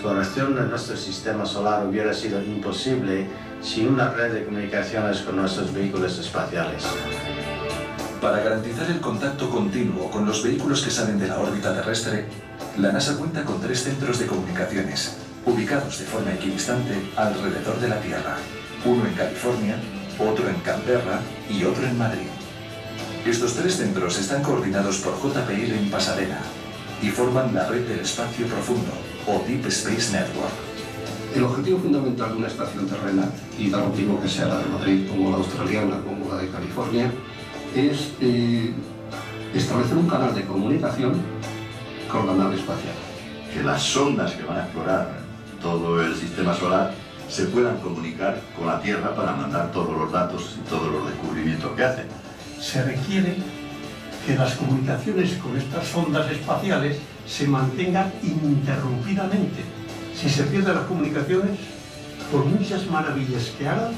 exploración de nuestro sistema solar hubiera sido imposible sin una red de comunicaciones con nuestros vehículos espaciales. Para garantizar el contacto continuo con los vehículos que salen de la órbita terrestre, la NASA cuenta con 3 centros de comunicaciones, ubicados de forma equidistante alrededor de la Tierra. Uno en California, otro en Canberra y otro en Madrid. Estos 3 centros están coordinados por JPL en Pasadena y forman la red del espacio profundo, o Deep Space Network. El objetivo fundamental de una estación terrena, y da motivo que sea la de Madrid como la australiana como la de California, es establecer un canal de comunicación con la nave espacial. Que las sondas que van a explorar todo el sistema solar se puedan comunicar con la Tierra para mandar todos los datos y todos los descubrimientos que hacen. Se requiere que las comunicaciones con estas sondas espaciales se mantengan ininterrumpidamente. Si se pierden las comunicaciones, por muchas maravillas que hagan,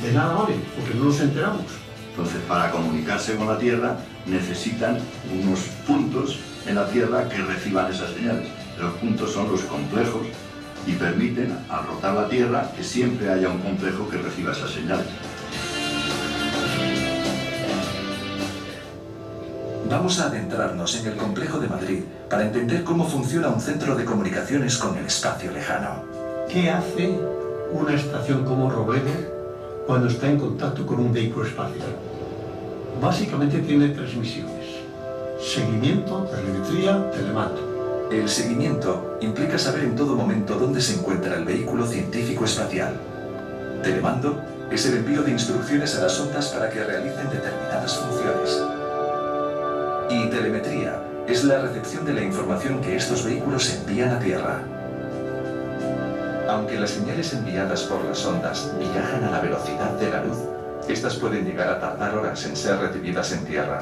de nada vale, porque no nos enteramos. Entonces, para comunicarse con la Tierra, necesitan unos puntos en la Tierra que reciban esas señales. Los puntos son los complejos y permiten, al rotar la Tierra, que siempre haya un complejo que reciba esas señales. Vamos a adentrarnos en el complejo de Madrid para entender cómo funciona un centro de comunicaciones con el espacio lejano. ¿Qué hace una estación como Robledo cuando está en contacto con un vehículo espacial? Básicamente tiene 3 misiones: seguimiento, telemetría, telemando. El seguimiento implica saber en todo momento dónde se encuentra el vehículo científico espacial. Telemando es el envío de instrucciones a las sondas para que realicen determinadas funciones. Y telemetría es la recepción de la información que estos vehículos envían a Tierra. Aunque las señales enviadas por las ondas viajan a la velocidad de la luz, estas pueden llegar a tardar horas en ser recibidas en Tierra.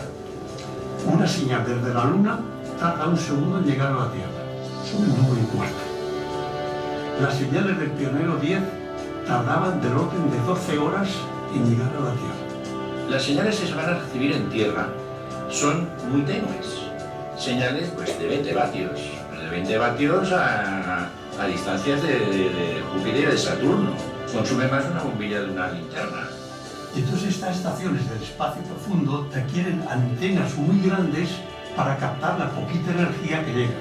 Una señal desde la Luna tarda 1 segundo en llegar a la Tierra. Son 1:15. Las señales del Pionero 10 tardaban del orden de 12 horas en llegar a la Tierra. Las señales que se van a recibir en Tierra son muy tenues. Señales pues de 20 vatios. De 20 vatios a distancias de Júpiter y de Saturno. Consume más una bombilla de una linterna. Y entonces estas estaciones del espacio profundo requieren antenas muy grandes para captar la poquita energía que llega.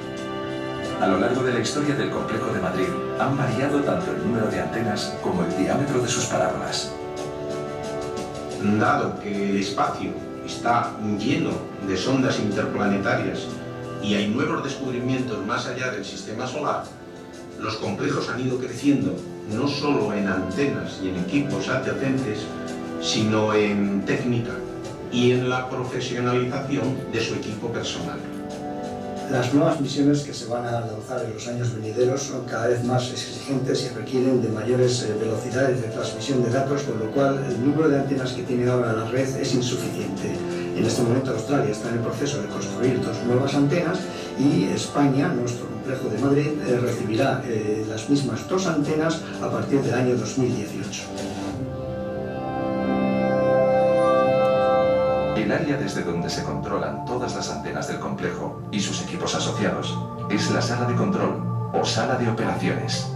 A lo largo de la historia del complejo de Madrid han variado tanto el número de antenas como el diámetro de sus parábolas. Dado que el espacio está lleno de sondas interplanetarias y hay nuevos descubrimientos más allá del sistema solar, los complejos han ido creciendo no solo en antenas y en equipos adyacentes, sino en técnica y en la profesionalización de su equipo personal. Las nuevas misiones que se van a lanzar en los años venideros son cada vez más exigentes y requieren de mayores velocidades de transmisión de datos, con lo cual el número de antenas que tiene ahora la red es insuficiente. En este momento Australia está en el proceso de construir 2 nuevas antenas y España, nuestro complejo de Madrid, recibirá las mismas 2 antenas a partir del año 2018. El área desde donde se controlan todas las antenas del complejo y sus equipos asociados es la sala de control o sala de operaciones.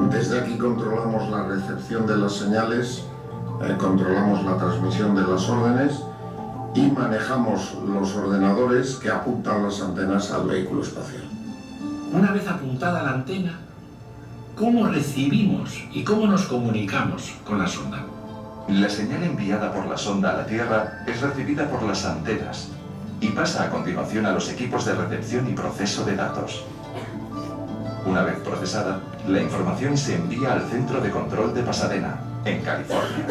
Desde aquí controlamos la recepción de las señales, controlamos la transmisión de las órdenes y manejamos los ordenadores que apuntan las antenas al vehículo espacial. Una vez apuntada la antena, ¿cómo recibimos y cómo nos comunicamos con la sonda? La señal enviada por la sonda a la Tierra es recibida por las antenas y pasa a continuación a los equipos de recepción y proceso de datos. Una vez procesada, la información se envía al Centro de Control de Pasadena, en California.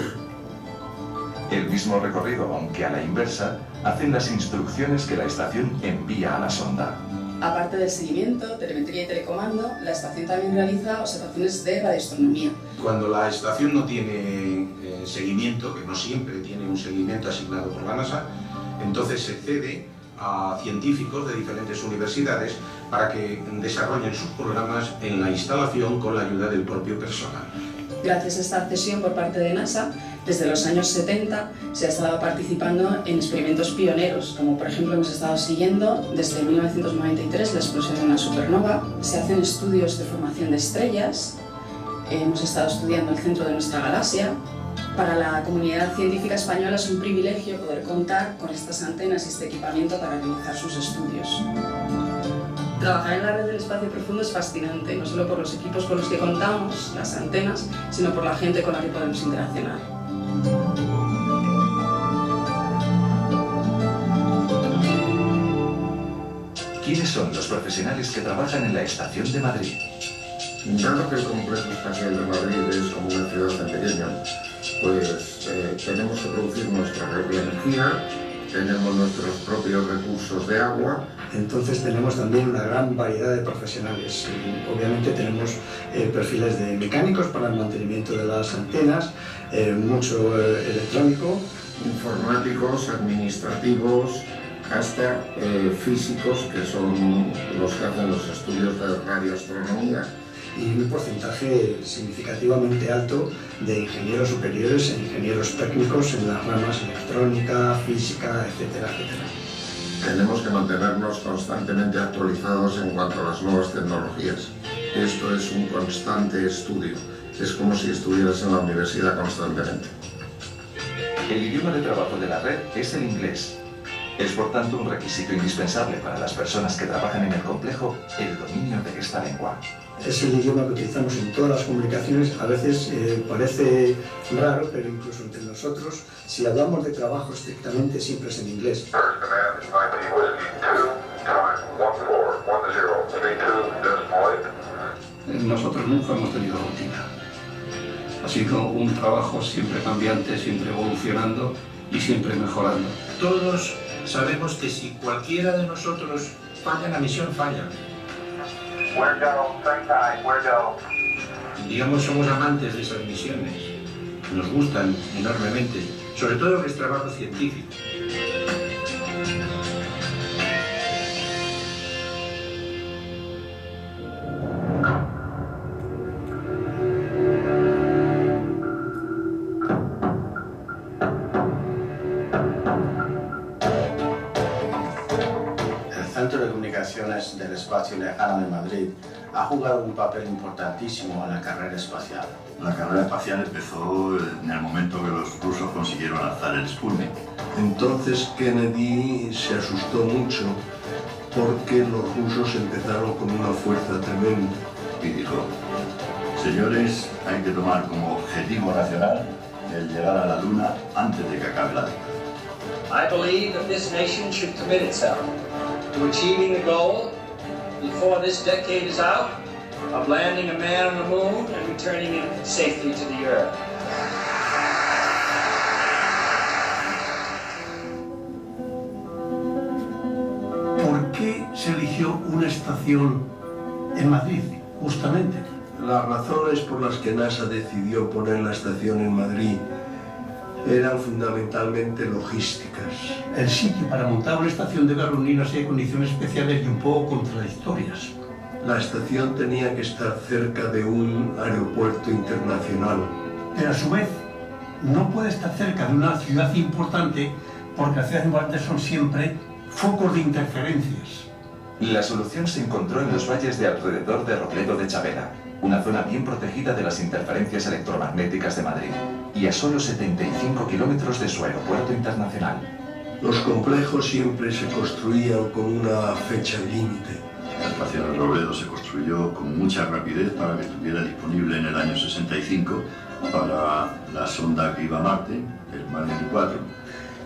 El mismo recorrido, aunque a la inversa, hacen las instrucciones que la estación envía a la sonda. Aparte del seguimiento, telemetría y telecomando, la estación también realiza observaciones de radioastronomía. Cuando la estación no tiene seguimiento, que no siempre tiene un seguimiento asignado por la NASA, entonces se cede a científicos de diferentes universidades para que desarrollen sus programas en la instalación con la ayuda del propio personal. Gracias a esta accesión por parte de NASA, desde los años 70 se ha estado participando en experimentos pioneros, como por ejemplo hemos estado siguiendo desde 1993 la explosión de una supernova, se hacen estudios de formación de estrellas, hemos estado estudiando el centro de nuestra galaxia. Para la comunidad científica española es un privilegio poder contar con estas antenas y este equipamiento para realizar sus estudios. Trabajar en la red del espacio profundo es fascinante, no solo por los equipos con los que contamos, las antenas, sino por la gente con la que podemos interaccionar. ¿Quiénes son los profesionales que trabajan en la Estación de Madrid? Dado que el complejo espacial de Madrid es como una ciudad tan pequeña, pues tenemos que producir nuestra propia energía, tenemos nuestros propios recursos de agua. Entonces tenemos también una gran variedad de profesionales. Obviamente tenemos perfiles de mecánicos para el mantenimiento de las antenas, mucho electrónico, Informáticos, administrativos, hasta físicos, que son los que hacen los estudios de radioastronomía. y un porcentaje significativamente alto de ingenieros superiores e ingenieros técnicos en las ramas electrónica, física, etcétera, etcétera. Tenemos que mantenernos constantemente actualizados en cuanto a las nuevas tecnologías. Esto es un constante estudio. Es como si estuvieras en la universidad constantemente. El idioma de trabajo de la red es el inglés. Es por tanto un requisito indispensable para las personas que trabajan en el complejo el dominio de esta lengua. Es el idioma que utilizamos en todas las comunicaciones. A veces parece raro, pero incluso entre nosotros, si hablamos de trabajo estrictamente, siempre es en inglés. Nosotros nunca hemos tenido rutina. Ha sido un trabajo siempre cambiante, siempre evolucionando y siempre mejorando. Todos sabemos que si cualquiera de nosotros falla, la misión falla. Digamos, somos amantes de esas misiones. Nos gustan enormemente, sobre todo el trabajo científico. El Centro de Comunicaciones del Espacio Lejano de Madrid ha jugado un papel importantísimo en la carrera espacial. La carrera espacial empezó en el momento que los rusos consiguieron lanzar el Sputnik. Entonces Kennedy se asustó mucho porque los rusos empezaron con una fuerza tremenda. Y dijo, señores, hay que tomar como objetivo nacional el llegar a la Luna antes de que acabe la década. I believe that this nation should commit itself to achieving the goal before this decade is out of landing a man on the moon and returning him safely to the Earth. ¿Por qué se eligió una estación en Madrid, justamente? Las razones por las que NASA decidió poner la estación en Madrid eran fundamentalmente logísticas. El sitio para montar una estación de gasolina hay condiciones especiales y un poco contradictorias. La estación tenía que estar cerca de un aeropuerto internacional. Pero a su vez, no puede estar cerca de una ciudad importante porque las ciudades importantes son siempre focos de interferencias. La solución se encontró en los valles de alrededor de Robledo de Chabela, una zona bien protegida de las interferencias electromagnéticas de Madrid y a solo 75 kilómetros de su aeropuerto internacional. Los complejos siempre se construían con una fecha límite. La estación de Robledo se construyó con mucha rapidez para que estuviera disponible en el año 65 para la sonda que iba a Marte, el Mariner 4.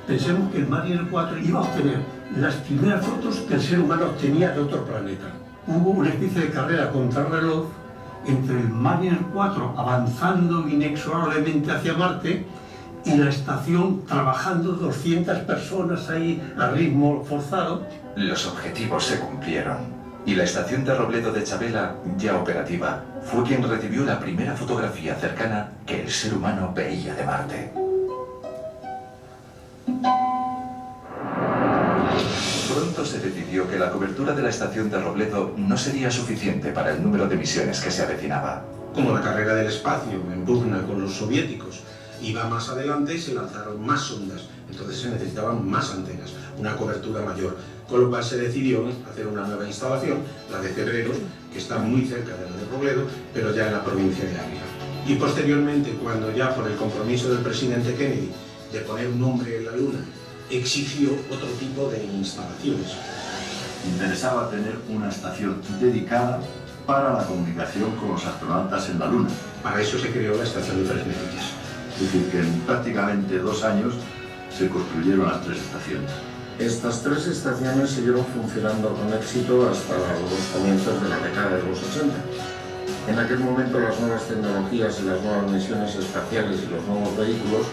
Pensemos que el Mariner 4 iba a obtener las primeras fotos que el ser humano obtenía de otro planeta. Hubo una especie de carrera contrarreloj entre el Mariner 4 avanzando inexorablemente hacia Marte y la estación trabajando 200 personas ahí a ritmo forzado. Los objetivos se cumplieron y la estación de Robledo de Chabela, ya operativa, fue quien recibió la primera fotografía cercana que el ser humano veía de Marte. Pronto se decidió que la cobertura de la estación de Robledo no sería suficiente para el número de misiones que se avecinaba. Como la carrera del espacio en pugna con los soviéticos iba más adelante, se lanzaron más sondas, entonces se necesitaban más antenas, una cobertura mayor, con lo cual se decidió hacer una nueva instalación, la de Cebreros, que está muy cerca de la de Robledo, pero ya en la provincia de Ávila. Y posteriormente, cuando ya por el compromiso del presidente Kennedy de poner un hombre en la Luna, exigió otro tipo de instalaciones. Interesaba tener una estación dedicada para la comunicación con los astronautas en la Luna. Para eso se creó la estación de Presnetillas. Es decir, que en prácticamente 2 años se construyeron las 3 estaciones. Estas 3 estaciones siguieron funcionando con éxito hasta los comienzos de la década de los 80. En aquel momento las nuevas tecnologías y las nuevas misiones espaciales y los nuevos vehículos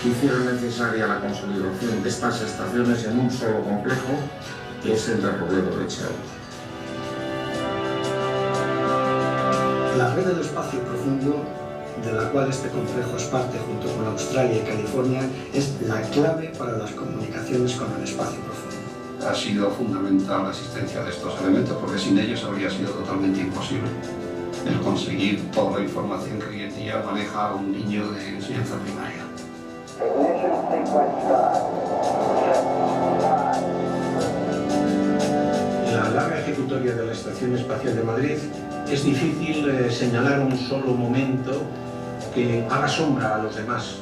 hicieron necesaria la consolidación de estas estaciones en un solo complejo, que es el de Robledo de Echagüe. La red del espacio profundo, de la cual este complejo es parte junto con Australia y California, es la clave para las comunicaciones con el espacio profundo. Ha sido fundamental la existencia de estos elementos, porque sin ellos habría sido totalmente imposible el conseguir toda la información que hoy en día maneja un niño de enseñanza primaria. La larga ejecutoria de la Estación Espacial de Madrid es difícil señalar un solo momento que haga sombra a los demás,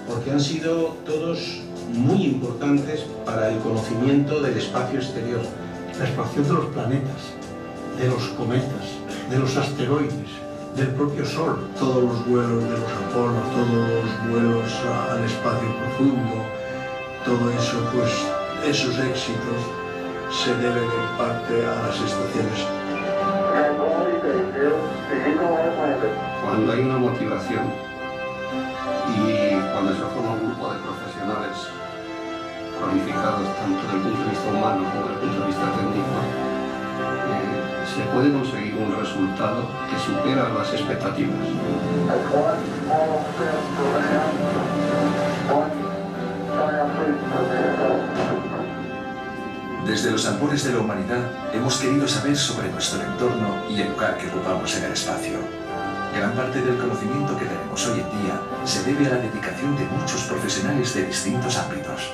porque han sido todos muy importantes para el conocimiento del espacio exterior. La exploración de los planetas, de los cometas, de los asteroides, del propio Sol. Todos los vuelos de los Apolo, todos los vuelos al espacio profundo, todo eso, pues esos éxitos se deben en parte a las estaciones. Cuando hay una motivación y cuando se forma un grupo de profesionales cualificados tanto desde el punto de vista humano como desde el punto de vista técnico, se puede conseguir un resultado que supera las expectativas. Desde los albores de la humanidad hemos querido saber sobre nuestro entorno y el lugar que ocupamos en el espacio. Gran parte del conocimiento que tenemos hoy en día se debe a la dedicación de muchos profesionales de distintos ámbitos.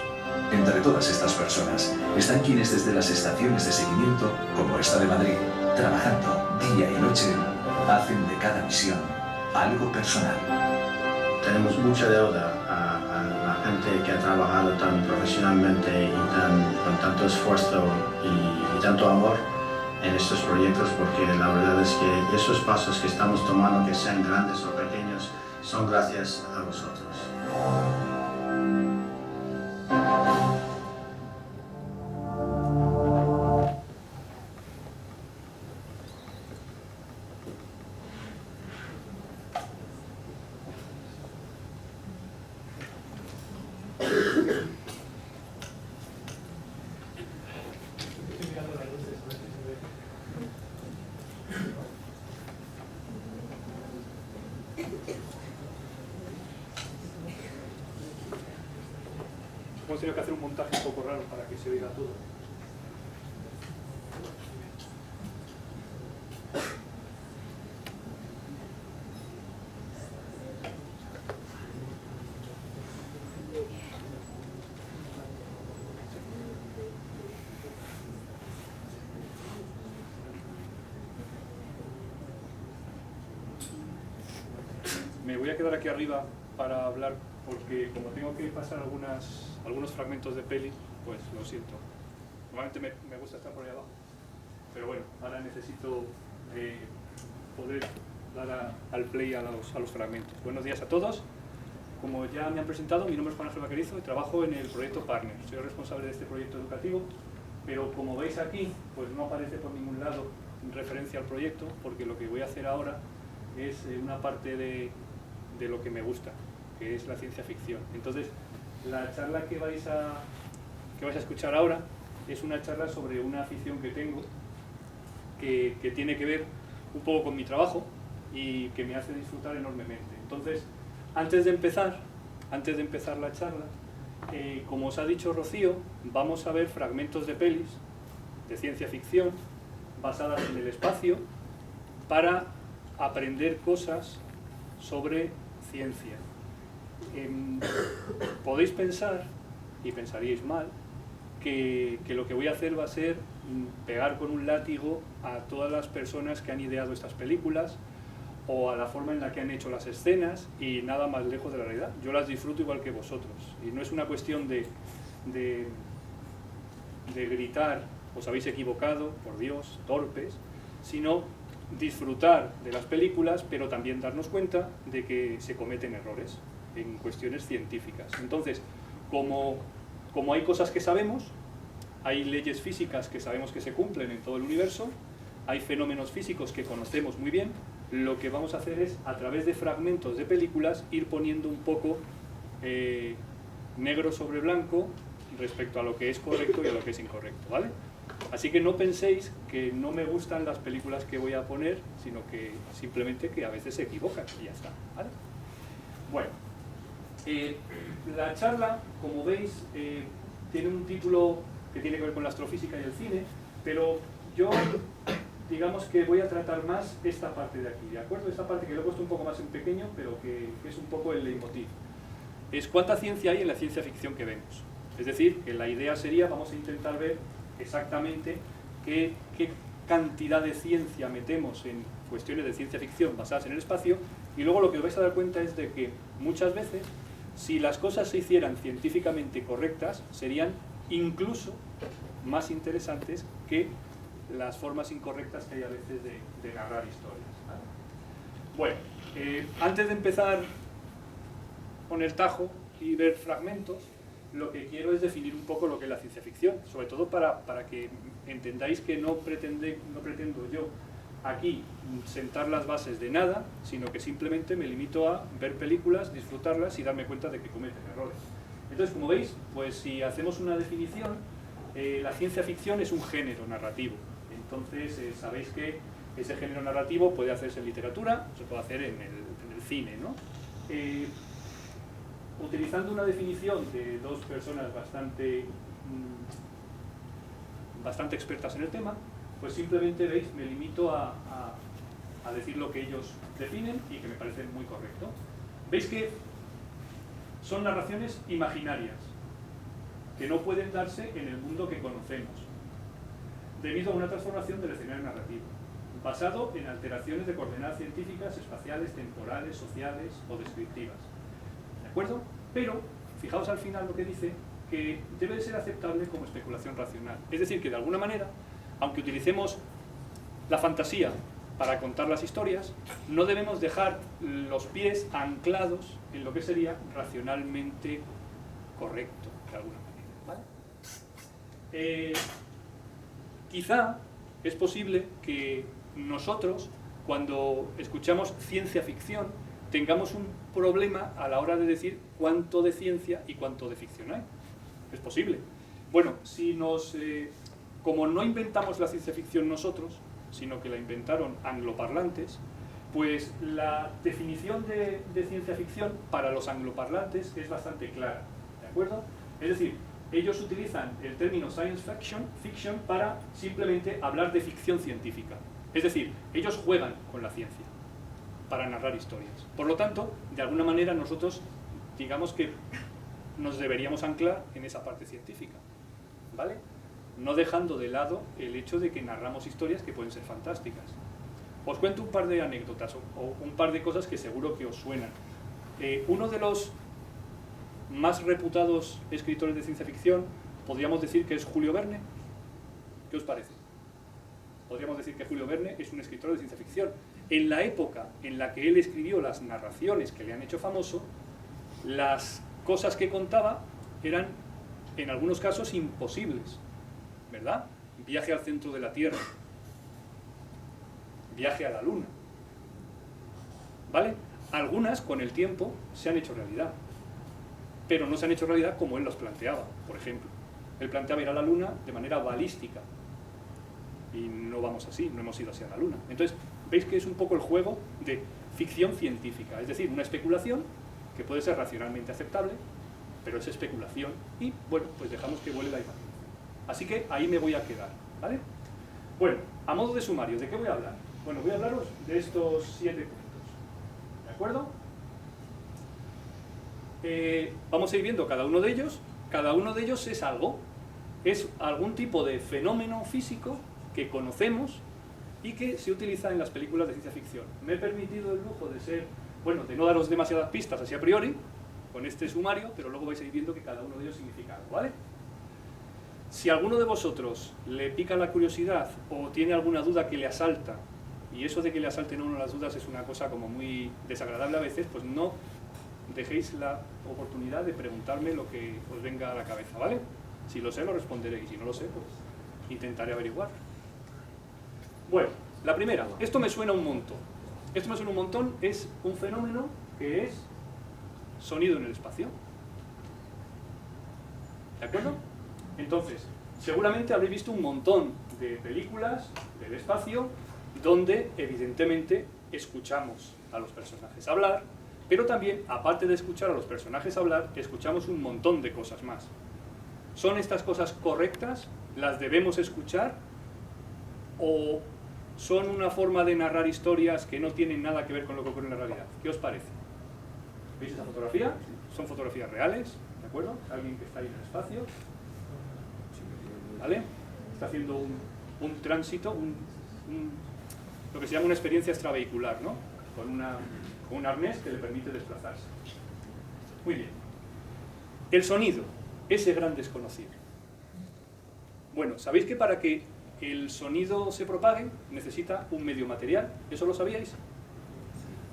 Entre todas estas personas están quienes desde las estaciones de seguimiento, como esta de Madrid, trabajando día y noche, hacen de cada misión algo personal. Tenemos mucha deuda a la gente que ha trabajado tan profesionalmente y con tanto esfuerzo y tanto amor en estos proyectos, porque la verdad es que esos pasos que estamos tomando, que sean grandes o pequeños, son gracias a vosotros. Hemos tenido que hacer un montaje un poco raro para que se vea todo. Me voy a quedar aquí arriba para hablar, porque como tengo que pasar algunos fragmentos de peli, pues lo siento. Normalmente me gusta estar por ahí abajo, pero bueno, ahora necesito poder dar al play a los fragmentos. Buenos días a todos. Como ya me han presentado, mi nombre es Juan Ángel Vaquerizo y trabajo en el proyecto Partner. Soy responsable de este proyecto educativo, pero como veis aquí, pues no aparece por ningún lado en referencia al proyecto, porque lo que voy a hacer ahora es una parte de lo que me gusta, que es la ciencia ficción. Entonces, la charla que vais a escuchar ahora es una charla sobre una afición que tengo, que tiene que ver un poco con mi trabajo y que me hace disfrutar enormemente. Entonces, antes de empezar la charla, como os ha dicho Rocío, vamos a ver fragmentos de pelis de ciencia ficción basadas en el espacio para aprender cosas sobre ciencia. Podéis pensar, y pensaríais mal, que lo que voy a hacer va a ser pegar con un látigo a todas las personas que han ideado estas películas o a la forma en la que han hecho las escenas, y nada más lejos de la realidad. Yo las disfruto igual que vosotros, y no es una cuestión de gritar, os habéis equivocado, por Dios, torpes, sino disfrutar de las películas, pero también darnos cuenta de que se cometen errores en cuestiones científicas. Entonces, como hay cosas que sabemos, hay leyes físicas que sabemos que se cumplen en todo el universo, hay fenómenos físicos que conocemos muy bien, lo que vamos a hacer es, a través de fragmentos de películas, ir poniendo un poco negro sobre blanco respecto a lo que es correcto y a lo que es incorrecto, ¿vale? Así que no penséis que no me gustan las películas que voy a poner, sino que simplemente que a veces se equivocan y ya está, ¿vale? Bueno, la charla, como veis, tiene un título que tiene que ver con la astrofísica y el cine, pero yo, digamos que voy a tratar más esta parte de aquí, ¿de acuerdo? Esta parte que lo he puesto un poco más en pequeño, pero que es un poco el leitmotiv. Es cuánta ciencia hay en la ciencia ficción que vemos. Es decir, que la idea sería, vamos a intentar ver exactamente qué cantidad de ciencia metemos en cuestiones de ciencia ficción basadas en el espacio, y luego lo que os vais a dar cuenta es de que muchas veces, si las cosas se hicieran científicamente correctas, serían incluso más interesantes que las formas incorrectas que hay a veces de narrar historias, ¿vale? Bueno, antes de empezar con el tajo y ver fragmentos, lo que quiero es definir un poco lo que es la ciencia ficción, sobre todo para que entendáis que no pretendo yo aquí sentar las bases de nada, sino que simplemente me limito a ver películas, disfrutarlas y darme cuenta de que cometen errores. Entonces, como veis, pues si hacemos una definición, la ciencia ficción es un género narrativo. Entonces, sabéis que ese género narrativo puede hacerse en literatura, se puede hacer en el cine, ¿no? Utilizando una definición de dos personas bastante expertas en el tema, pues simplemente, veis, me limito a decir lo que ellos definen y que me parece muy correcto. Veis que son narraciones imaginarias, que no pueden darse en el mundo que conocemos, debido a una transformación del escenario narrativo, basado en alteraciones de coordenadas científicas, espaciales, temporales, sociales o descriptivas. ¿De acuerdo? Pero, fijaos al final lo que dice, que debe ser aceptable como especulación racional. Es decir, que de alguna manera, aunque utilicemos la fantasía para contar las historias, no debemos dejar los pies anclados en lo que sería racionalmente correcto, de alguna manera, ¿vale? Quizá es posible que nosotros, cuando escuchamos ciencia ficción, tengamos un problema a la hora de decir cuánto de ciencia y cuánto de ficción hay. Es posible. Bueno, como no inventamos la ciencia ficción nosotros, sino que la inventaron angloparlantes, pues la definición de ciencia ficción para los angloparlantes es bastante clara, ¿de acuerdo? Es decir, ellos utilizan el término science fiction para simplemente hablar de ficción científica. Es decir, ellos juegan con la ciencia para narrar historias. Por lo tanto, de alguna manera nosotros, digamos que nos deberíamos anclar en esa parte científica, ¿vale? No dejando de lado el hecho de que narramos historias que pueden ser fantásticas. Os cuento un par de anécdotas o un par de cosas que seguro que os suenan. Uno de los más reputados escritores de ciencia ficción, podríamos decir que es Julio Verne. ¿Qué os parece? Podríamos decir que Julio Verne es un escritor de ciencia ficción. En la época en la que él escribió las narraciones que le han hecho famoso, las cosas que contaba eran, en algunos casos, imposibles, ¿verdad? Viaje al centro de la Tierra, viaje a la Luna, ¿vale? Algunas, con el tiempo, se han hecho realidad, pero no se han hecho realidad como él los planteaba. Por ejemplo, él planteaba ir a la Luna de manera balística, y no vamos así, no hemos ido así a la Luna. Entonces, veis que es un poco el juego de ficción científica, es decir, una especulación que puede ser racionalmente aceptable, pero es especulación y, bueno, pues dejamos que vuele la imagen. Así que ahí me voy a quedar, ¿vale? Bueno, a modo de sumario, ¿de qué voy a hablar? Bueno, voy a hablaros de estos 7 puntos. ¿De acuerdo? Vamos a ir viendo cada uno de ellos. Cada uno de ellos es algo. Es algún tipo de fenómeno físico que conocemos y que se utiliza en las películas de ciencia ficción. Me he permitido el lujo de no daros demasiadas pistas así a priori, con este sumario, pero luego vais a ir viendo que cada uno de ellos significa algo, ¿vale? Si a alguno de vosotros le pica la curiosidad o tiene alguna duda que le asalta, y eso de que le asalten a uno las dudas es una cosa como muy desagradable a veces, pues no dejéis la oportunidad de preguntarme lo que os venga a la cabeza, ¿vale? Si lo sé, lo responderé, y si no lo sé, pues intentaré averiguar. Bueno, la primera, esto me suena un montón. Esto me suena un montón, es un fenómeno que es sonido en el espacio. ¿De acuerdo? Entonces, seguramente habréis visto un montón de películas del espacio donde, evidentemente, escuchamos a los personajes hablar, pero también, aparte de escuchar a los personajes hablar, escuchamos un montón de cosas más. ¿Son estas cosas correctas? ¿Las debemos escuchar? ¿O son una forma de narrar historias que no tienen nada que ver con lo que ocurre en la realidad? ¿Qué os parece? ¿Veis esa fotografía? Son fotografías reales, ¿de acuerdo? Alguien que está ahí en el espacio, ¿vale? Está haciendo un tránsito, lo que se llama una experiencia extravehicular, ¿no? Con un arnés que le permite desplazarse. Muy bien. El sonido, ese gran desconocido. Bueno, ¿sabéis que para que el sonido se propague necesita un medio material? ¿Eso lo sabíais?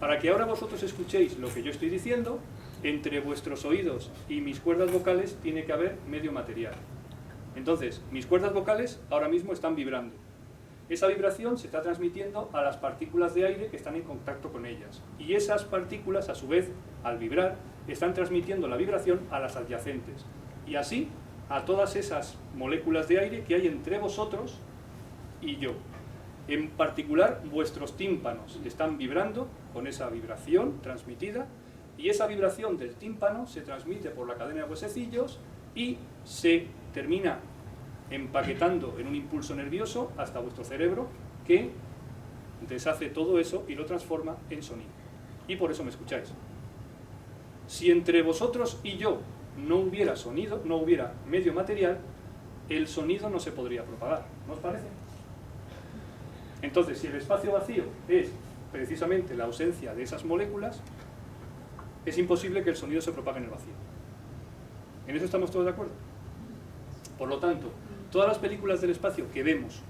Para que ahora vosotros escuchéis lo que yo estoy diciendo, entre vuestros oídos y mis cuerdas vocales tiene que haber medio material. Entonces, mis cuerdas vocales ahora mismo están vibrando. Esa vibración se está transmitiendo a las partículas de aire que están en contacto con ellas. Y esas partículas, a su vez, al vibrar, están transmitiendo la vibración a las adyacentes. Y así, a todas esas moléculas de aire que hay entre vosotros y yo. En particular, vuestros tímpanos están vibrando con esa vibración transmitida, y esa vibración del tímpano se transmite por la cadena de huesecillos y se termina empaquetando en un impulso nervioso hasta vuestro cerebro, que deshace todo eso y lo transforma en sonido. Y por eso me escucháis. Si entre vosotros y yo no hubiera sonido, no hubiera medio material, el sonido no se podría propagar. ¿No os parece? Entonces, si el espacio vacío es precisamente la ausencia de esas moléculas, es imposible que el sonido se propague en el vacío. ¿En eso estamos todos de acuerdo? Por lo tanto, todas las películas del espacio que vemos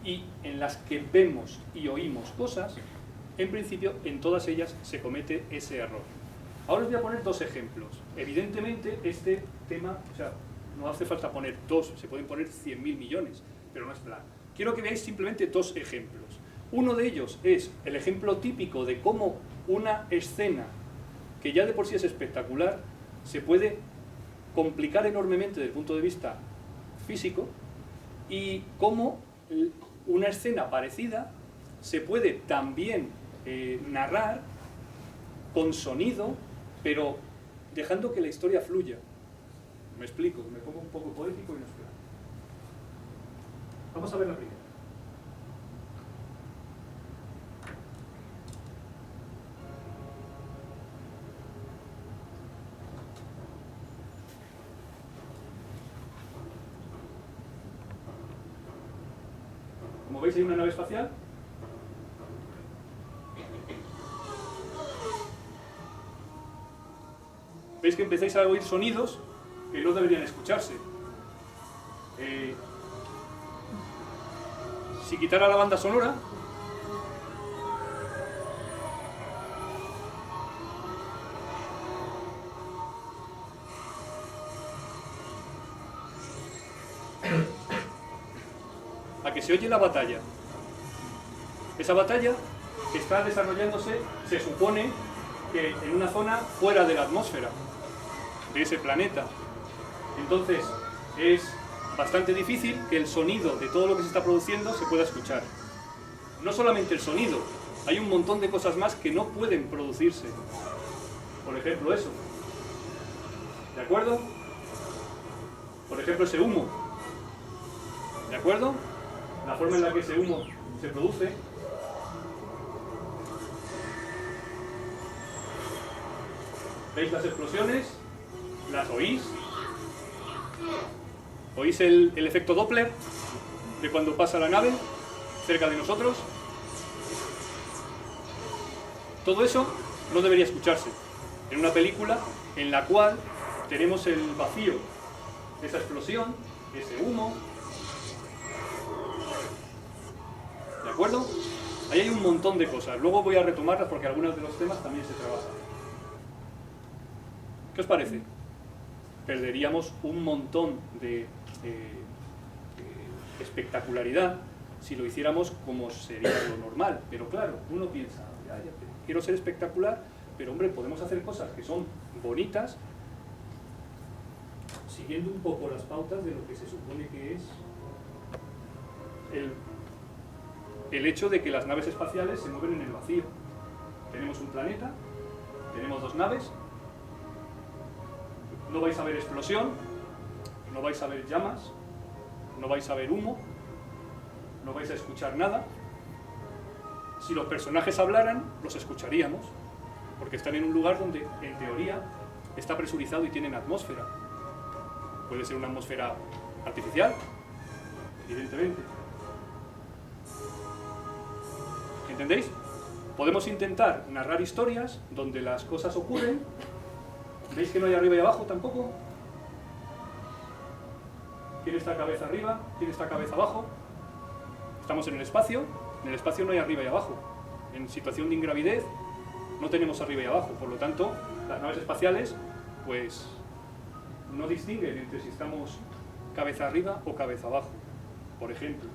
y en las que vemos y oímos cosas, en principio, en todas ellas se comete ese error. Ahora os voy a poner 2 ejemplos. Evidentemente, este tema, no hace falta poner 2, se pueden poner 100.000 millones, pero no es plan. Quiero que veáis simplemente 2 ejemplos. Uno de ellos es el ejemplo típico de cómo una escena, que ya de por sí es espectacular, se puede complicar enormemente desde el punto de vista físico, y cómo una escena parecida se puede también narrar con sonido, pero dejando que la historia fluya. Me explico, me pongo un poco poético y no es claro. Vamos a ver la primera. Como veis, hay una nave espacial. Veis que empezáis a oír sonidos que no deberían escucharse. Si quitara la banda sonora, a que se oye la batalla. Esa batalla que está desarrollándose, se supone que en una zona fuera de la atmósfera de ese planeta. Entonces es bastante difícil que el sonido de todo lo que se está produciendo se pueda escuchar. No solamente el sonido, hay un montón de cosas más que no pueden producirse. Por ejemplo, eso. ¿De acuerdo? Por ejemplo, ese humo. ¿De acuerdo? La forma en la que ese humo se produce ¿Veis las explosiones? ¿Las oís? ¿Oís el efecto Doppler de cuando pasa la nave cerca de nosotros? Todo eso no debería escucharse en una película en la cual tenemos el vacío, esa explosión, ese humo. ¿De acuerdo? Ahí hay un montón de cosas. Luego voy a retomarlas porque algunos de los temas también se trabajan. ¿Qué os parece? Perderíamos un montón de espectacularidad si lo hiciéramos como sería lo normal. Pero claro, uno piensa, ya, quiero ser espectacular, pero hombre, podemos hacer cosas que son bonitas siguiendo un poco las pautas de lo que se supone que es el hecho de que las naves espaciales se mueven en el vacío. Tenemos un planeta, tenemos dos naves, no vais a ver explosión, no vais a ver llamas, no vais a ver humo, no vais a escuchar nada. Si los personajes hablaran, los escucharíamos, porque están en un lugar donde, en teoría, está presurizado y tienen atmósfera. Puede ser una atmósfera artificial, evidentemente. ¿Entendéis? Podemos intentar narrar historias donde las cosas ocurren. ¿Veis que no hay arriba y abajo tampoco? ¿Quién está cabeza arriba? ¿Quién está cabeza abajo? Estamos en el espacio no hay arriba y abajo. En situación de ingravidez no tenemos arriba y abajo, por lo tanto, las naves espaciales pues no distinguen entre si estamos cabeza arriba o cabeza abajo, por ejemplo.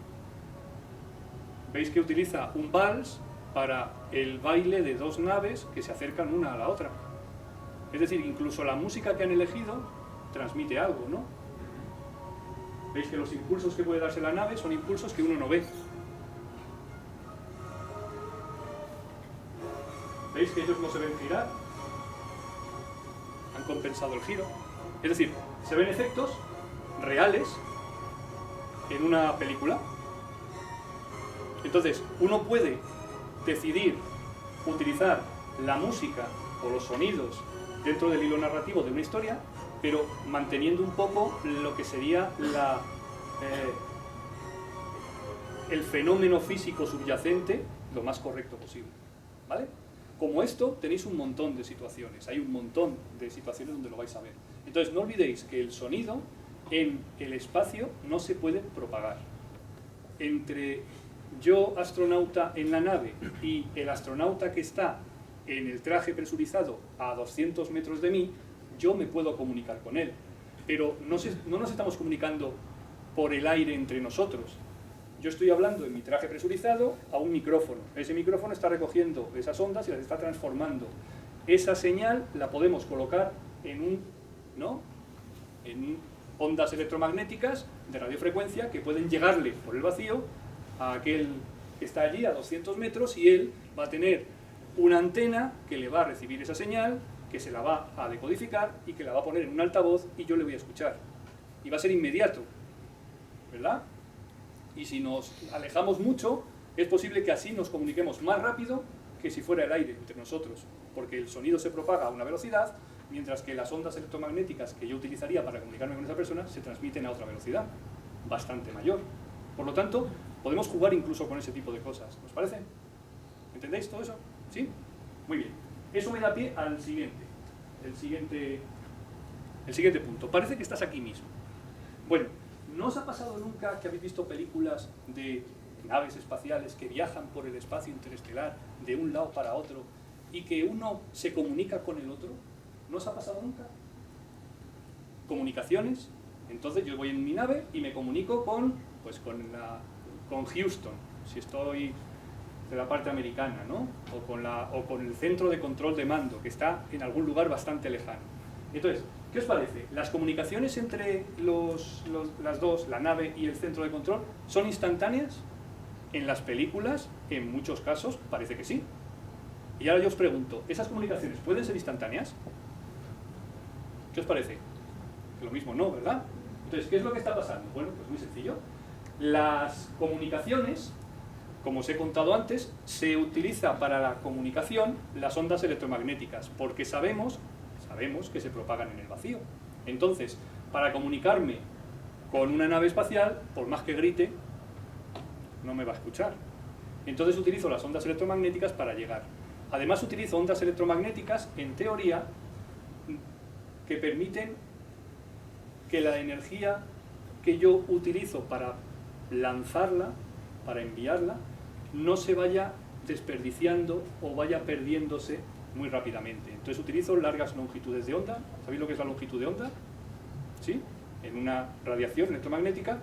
Veis que utiliza un vals para el baile de dos naves que se acercan una a la otra. Es decir, incluso la música que han elegido transmite algo, ¿no? Veis que los impulsos que puede darse la nave son impulsos que uno no ve. ¿Veis que ellos no se ven girar? Han compensado el giro. Es decir, se ven efectos reales en una película. Entonces, uno puede decidir utilizar la música o los sonidos dentro del hilo narrativo de una historia, pero manteniendo un poco lo que sería el fenómeno físico subyacente lo más correcto posible. ¿Vale? Como esto, tenéis un montón de situaciones, hay un montón de situaciones donde lo vais a ver. Entonces, no olvidéis que el sonido en el espacio no se puede propagar. Entre yo, astronauta en la nave, y el astronauta que está en el traje presurizado a 200 metros de mí, yo me puedo comunicar con él. Pero no nos estamos comunicando por el aire entre nosotros. Yo estoy hablando en mi traje presurizado a un micrófono. Ese micrófono está recogiendo esas ondas y las está transformando. Esa señal la podemos colocar en ondas electromagnéticas de radiofrecuencia que pueden llegarle por el vacío a aquel que está allí a 200 metros y él va a tener una antena que le va a recibir esa señal, que se la va a decodificar y que la va a poner en un altavoz y yo le voy a escuchar. Y va a ser inmediato, ¿verdad? Y si nos alejamos mucho, es posible que así nos comuniquemos más rápido que si fuera el aire entre nosotros, porque el sonido se propaga a una velocidad, mientras que las ondas electromagnéticas que yo utilizaría para comunicarme con esa persona se transmiten a otra velocidad, bastante mayor. Por lo tanto, podemos jugar incluso con ese tipo de cosas. ¿Os parece? ¿Entendéis todo eso? ¿Sí? Muy bien. Eso me da pie al siguiente. El siguiente punto. Parece que estás aquí mismo. Bueno, ¿no os ha pasado nunca que habéis visto películas de naves espaciales que viajan por el espacio interestelar de un lado para otro y que uno se comunica con el otro? ¿No os ha pasado nunca? Comunicaciones. Entonces yo voy en mi nave y me comunico con Houston, si estoy de la parte americana, ¿no? O con el centro de control de mando, que está en algún lugar bastante lejano. Entonces, ¿qué os parece? ¿Las comunicaciones entre las dos, la nave y el centro de control, son instantáneas? En las películas, en muchos casos, parece que sí. Y ahora yo os pregunto, ¿esas comunicaciones pueden ser instantáneas? ¿Qué os parece? Lo mismo no, ¿verdad? Entonces, ¿qué es lo que está pasando? Bueno, pues muy sencillo. Las comunicaciones, como os he contado antes, se utiliza para la comunicación las ondas electromagnéticas, porque sabemos sabemos que se propagan en el vacío. Entonces, para comunicarme con una nave espacial, por más que grite, no me va a escuchar. Entonces utilizo las ondas electromagnéticas para llegar. Además utilizo ondas electromagnéticas, en teoría, que permiten que la energía que yo utilizo para lanzarla, para enviarla, no se vaya desperdiciando o vaya perdiéndose muy rápidamente. Entonces utilizo largas longitudes de onda. ¿Sabéis lo que es la longitud de onda? ¿Sí? En una radiación electromagnética,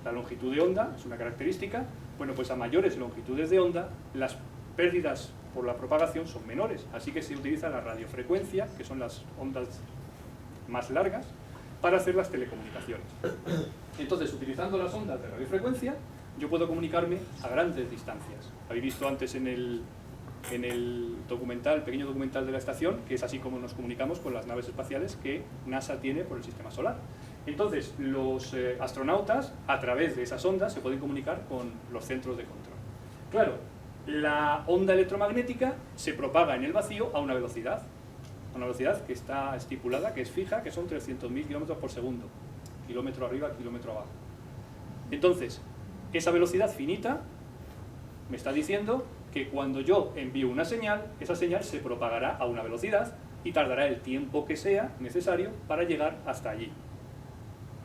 la longitud de onda es una característica. Bueno, pues a mayores longitudes de onda, las pérdidas por la propagación son menores. Así que se utiliza la radiofrecuencia, que son las ondas más largas, para hacer las telecomunicaciones. Entonces, utilizando las ondas de radiofrecuencia, yo puedo comunicarme a grandes distancias. Habéis visto antes en el documental, el pequeño documental de la estación, que es así como nos comunicamos con las naves espaciales que NASA tiene por el sistema solar. Entonces, los astronautas, a través de esas ondas, se pueden comunicar con los centros de control. Claro, la onda electromagnética se propaga en el vacío a una velocidad que está estipulada, que es fija, que son 300.000 kilómetros por segundo, kilómetro arriba, kilómetro abajo. Entonces, esa velocidad finita me está diciendo que cuando yo envío una señal, esa señal se propagará a una velocidad y tardará el tiempo que sea necesario para llegar hasta allí.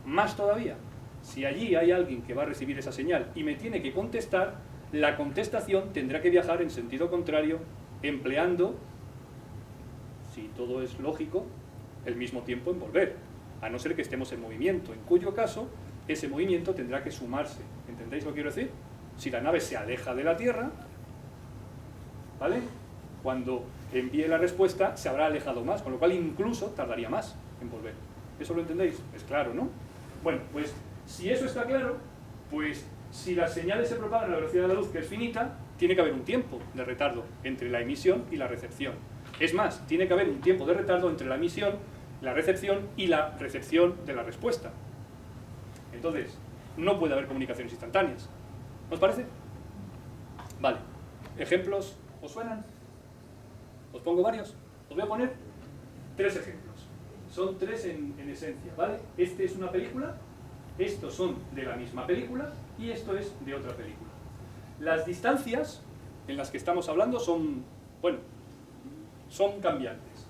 Más todavía, si allí hay alguien que va a recibir esa señal y me tiene que contestar, la contestación tendrá que viajar en sentido contrario, empleando, si todo es lógico, el mismo tiempo en volver, a no ser que estemos en movimiento, en cuyo caso ese movimiento tendrá que sumarse. ¿Entendéis lo que quiero decir? Si la nave se aleja de la Tierra, ¿vale? Cuando envíe la respuesta se habrá alejado más, con lo cual incluso tardaría más en volver. ¿Eso lo entendéis? Es claro, ¿no? Bueno, pues si eso está claro, pues si las señales se propagan a la velocidad de la luz, que es finita, tiene que haber un tiempo de retardo entre la emisión y la recepción. Es más, tiene que haber un tiempo de retardo entre la emisión, la recepción y la recepción de la respuesta. Entonces, no puede haber comunicaciones instantáneas. ¿Os parece? Vale. ¿Ejemplos os suenan? ¿Os pongo varios? Os voy a poner 3 ejemplos. Son 3 en esencia, ¿vale? Este es una película, estos son de la misma película y esto es de otra película. Las distancias en las que estamos hablando son, bueno, son cambiantes.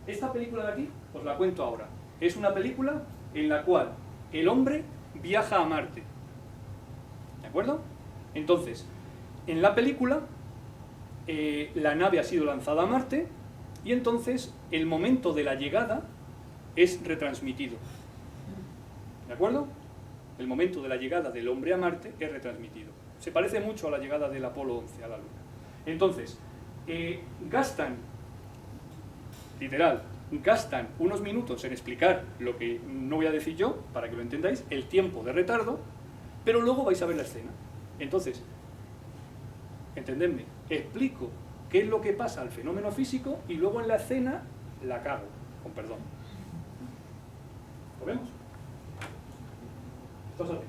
Esta película de aquí, os la cuento ahora. Es una película en la cual el hombre viaja a Marte. ¿De acuerdo? Entonces, en la película, la nave ha sido lanzada a Marte y entonces el momento de la llegada es retransmitido. ¿De acuerdo? El momento de la llegada del hombre a Marte es retransmitido. Se parece mucho a la llegada del Apolo 11 a la Luna. Entonces, gastan unos minutos en explicar lo que no voy a decir yo, para que lo entendáis, el tiempo de retardo, pero luego vais a ver la escena. Entonces, entendedme, explico qué es lo que pasa al fenómeno físico y luego en la escena la cago, con perdón. ¿Lo vemos? Estamos aquí.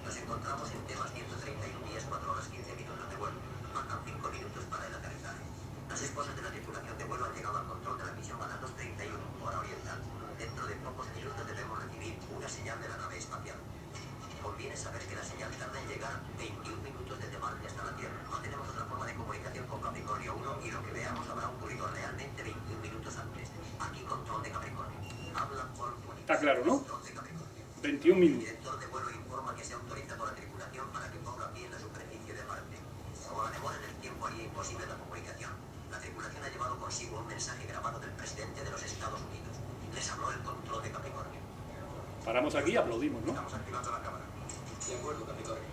Nos encontramos en temas 131 días, 4 horas 15 minutos de vuelo. Faltan 5 minutos para el aterrizaje. Las esposas de la tripulación de vuelo han llegado al control de la misión a las 2:31, hora oriental. Dentro de pocos minutos debemos recibir una señal de la nave espacial. Conviene saber que la señal tarda en llegar 21 minutos desde Marte hasta la Tierra. No tenemos otra forma de comunicación con Capricornio 1 y lo que veamos habrá ocurrido realmente 21 minutos antes. Aquí control de Capricornio. Habla por... Está claro, ¿no? 21 minutos. El director de vuelo informa que se autoriza a la tripulación para que ponga pie en la superficie de Marte. Como la demora en el tiempo haría imposible la comunicación, la tripulación ha llevado consigo un mensaje grabado del presidente de los Estados Unidos. Les habló el control de Capricornio. Paramos aquí y aplaudimos, ¿no? Estamos activando la cámara. De acuerdo, Capricornio.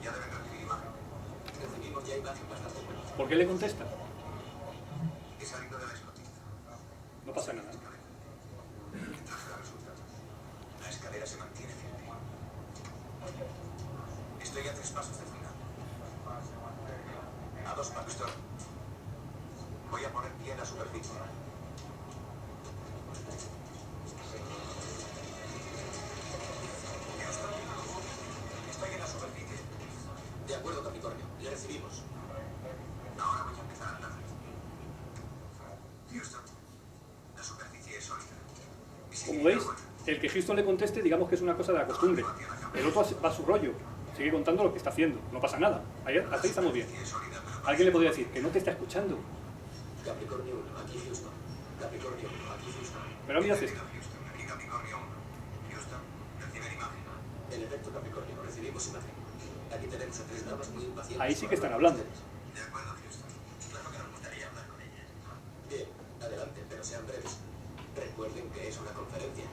Ya deben recibir imagen. Recibimos ya imagen bastante buena. ¿Por qué le contesta? He salido de la escotilla. No pasa nada. Traje la resultado. La escalera se mantiene firme. Estoy a 3 pasos del final. A 2 pasos. Voy a poner pie en la superficie. Estoy en la superficie. De acuerdo, Capricornio. Le recibimos. Ahora como veis, el que Houston le conteste, digamos que es una cosa de la costumbre. El otro va a su rollo, sigue contando lo que está haciendo, no pasa nada. Hasta ahí estamos bien. Alguien le podría decir que no te está escuchando. Capricornio 1, aquí Houston. Capricornio 1, aquí Houston. Pero mirad esto. Aquí Capricornio 1. Houston, reciben imagen. En efecto, Capricornio, recibimos imagen. Aquí tenemos a 3 damas muy impacientes. Ahí sí que están hablando. De acuerdo, Houston. Claro que nos gustaría hablar con ellas. Bien, adelante, pero sean breves. Recuerden que es una conferencia.